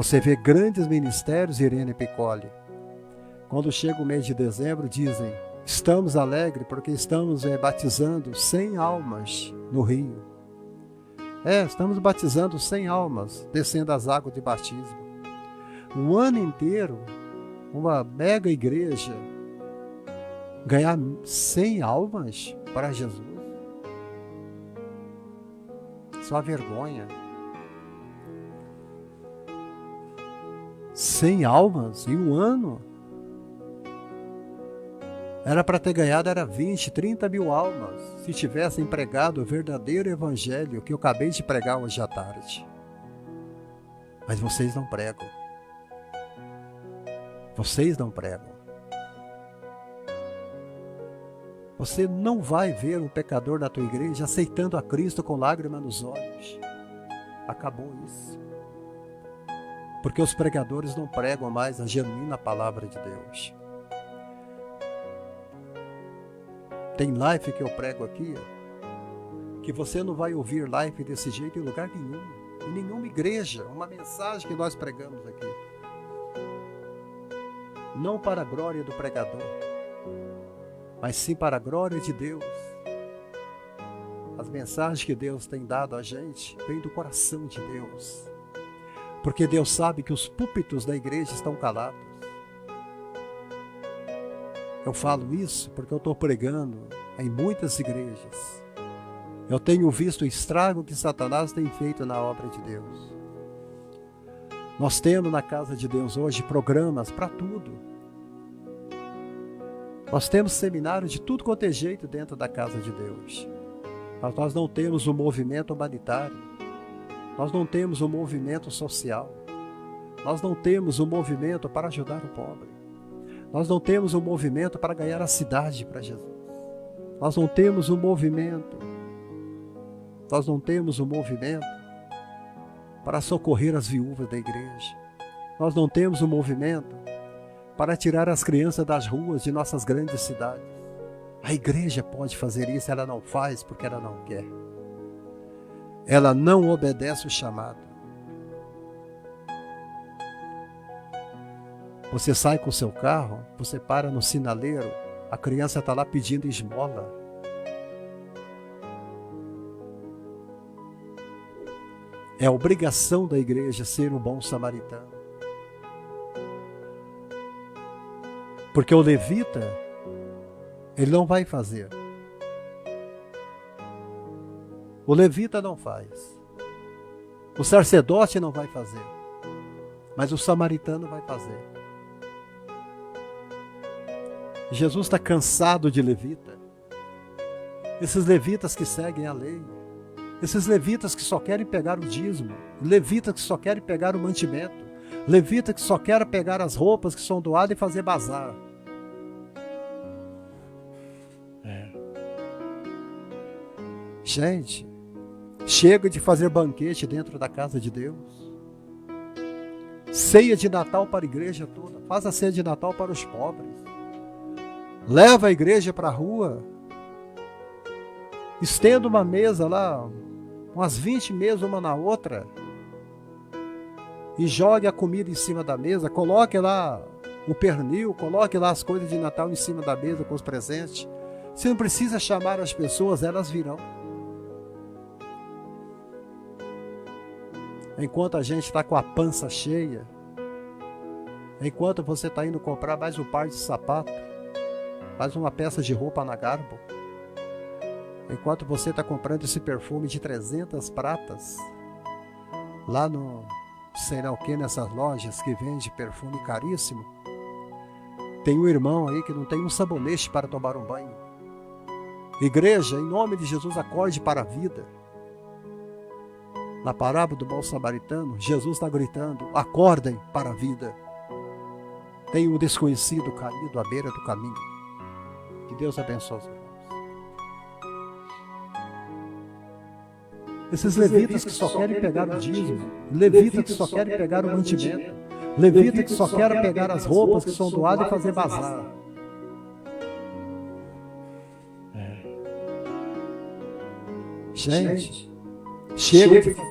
S1: Você vê grandes ministérios, Irene Piccoli. Quando chega o mês de dezembro, dizem: estamos alegres porque estamos batizando 100 almas no rio. Estamos batizando 100 almas, descendo as águas de batismo. Um ano inteiro, uma mega igreja ganhar 100 almas para Jesus. Isso é uma vergonha. 100 almas em um ano. Era para ter ganhado 20, 30 mil almas, se tivessem pregado o verdadeiro evangelho que eu acabei de pregar hoje à tarde. Mas vocês não pregam. Vocês não pregam. Você não vai ver um pecador da tua igreja aceitando a Cristo com lágrimas nos olhos. Acabou isso. Porque os pregadores não pregam mais a genuína palavra de Deus. Tem live que eu prego aqui, que você não vai ouvir live desse jeito em lugar nenhum. Em nenhuma igreja, uma mensagem que nós pregamos aqui. Não para a glória do pregador, mas sim para a glória de Deus. As mensagens que Deus tem dado a gente vêm do coração de Deus. Porque Deus sabe que os púlpitos da igreja estão calados. Eu falo isso porque eu estou pregando em muitas igrejas. Eu tenho visto o estrago que Satanás tem feito na obra de Deus. Nós temos na casa de Deus hoje programas para tudo. Nós temos seminários de tudo quanto é jeito dentro da casa de Deus. Mas nós não temos um movimento humanitário. Nós não temos um movimento social. Nós não temos um movimento para ajudar o pobre. Nós não temos um movimento para ganhar a cidade para Jesus. Nós não temos um movimento. Nós não temos um movimento para socorrer as viúvas da igreja. Nós não temos um movimento para tirar as crianças das ruas de nossas grandes cidades. A igreja pode fazer isso, ela não faz porque ela não quer. Ela não obedece o chamado. Você sai com o seu carro, você para no sinaleiro, a criança está lá pedindo esmola. É obrigação da igreja ser um bom samaritano. Porque o levita, ele não vai fazer. O levita não faz. O sacerdote não vai fazer. Mas o samaritano vai fazer. Jesus está cansado de levita. Esses levitas que seguem a lei. Esses levitas que só querem pegar o dízimo. Levitas que só querem pegar o mantimento. Levita que só querem pegar as roupas que são doadas e fazer bazar. Gente, chega de fazer banquete dentro da casa de Deus. Ceia de Natal para a igreja toda. Faz a ceia de Natal para os pobres. Leva a igreja para a rua. Estenda uma mesa lá, umas 20 mesas uma na outra. E jogue a comida em cima da mesa. Coloque lá o pernil, coloque lá as coisas de Natal em cima da mesa com os presentes. Você não precisa chamar as pessoas, elas virão. Enquanto a gente está com a pança cheia, enquanto você está indo comprar mais um par de sapato, mais uma peça de roupa na Garbo, enquanto você está comprando esse perfume de 300 pratas, lá no sei lá o que, nessas lojas que vende perfume caríssimo, tem um irmão aí que não tem um sabonete para tomar um banho. Igreja, em nome de Jesus, acorde para a vida. Na parábola do bom samaritano, Jesus está gritando: acordem para a vida. Tem um desconhecido caído à beira do caminho. Que Deus abençoe os irmãos. Esses levitas que só querem pegar o dízimo, levitas que só querem pegar o mantimento, levitas que só querem pegar as roupas que são doadas e fazer bazar. Gente, chega de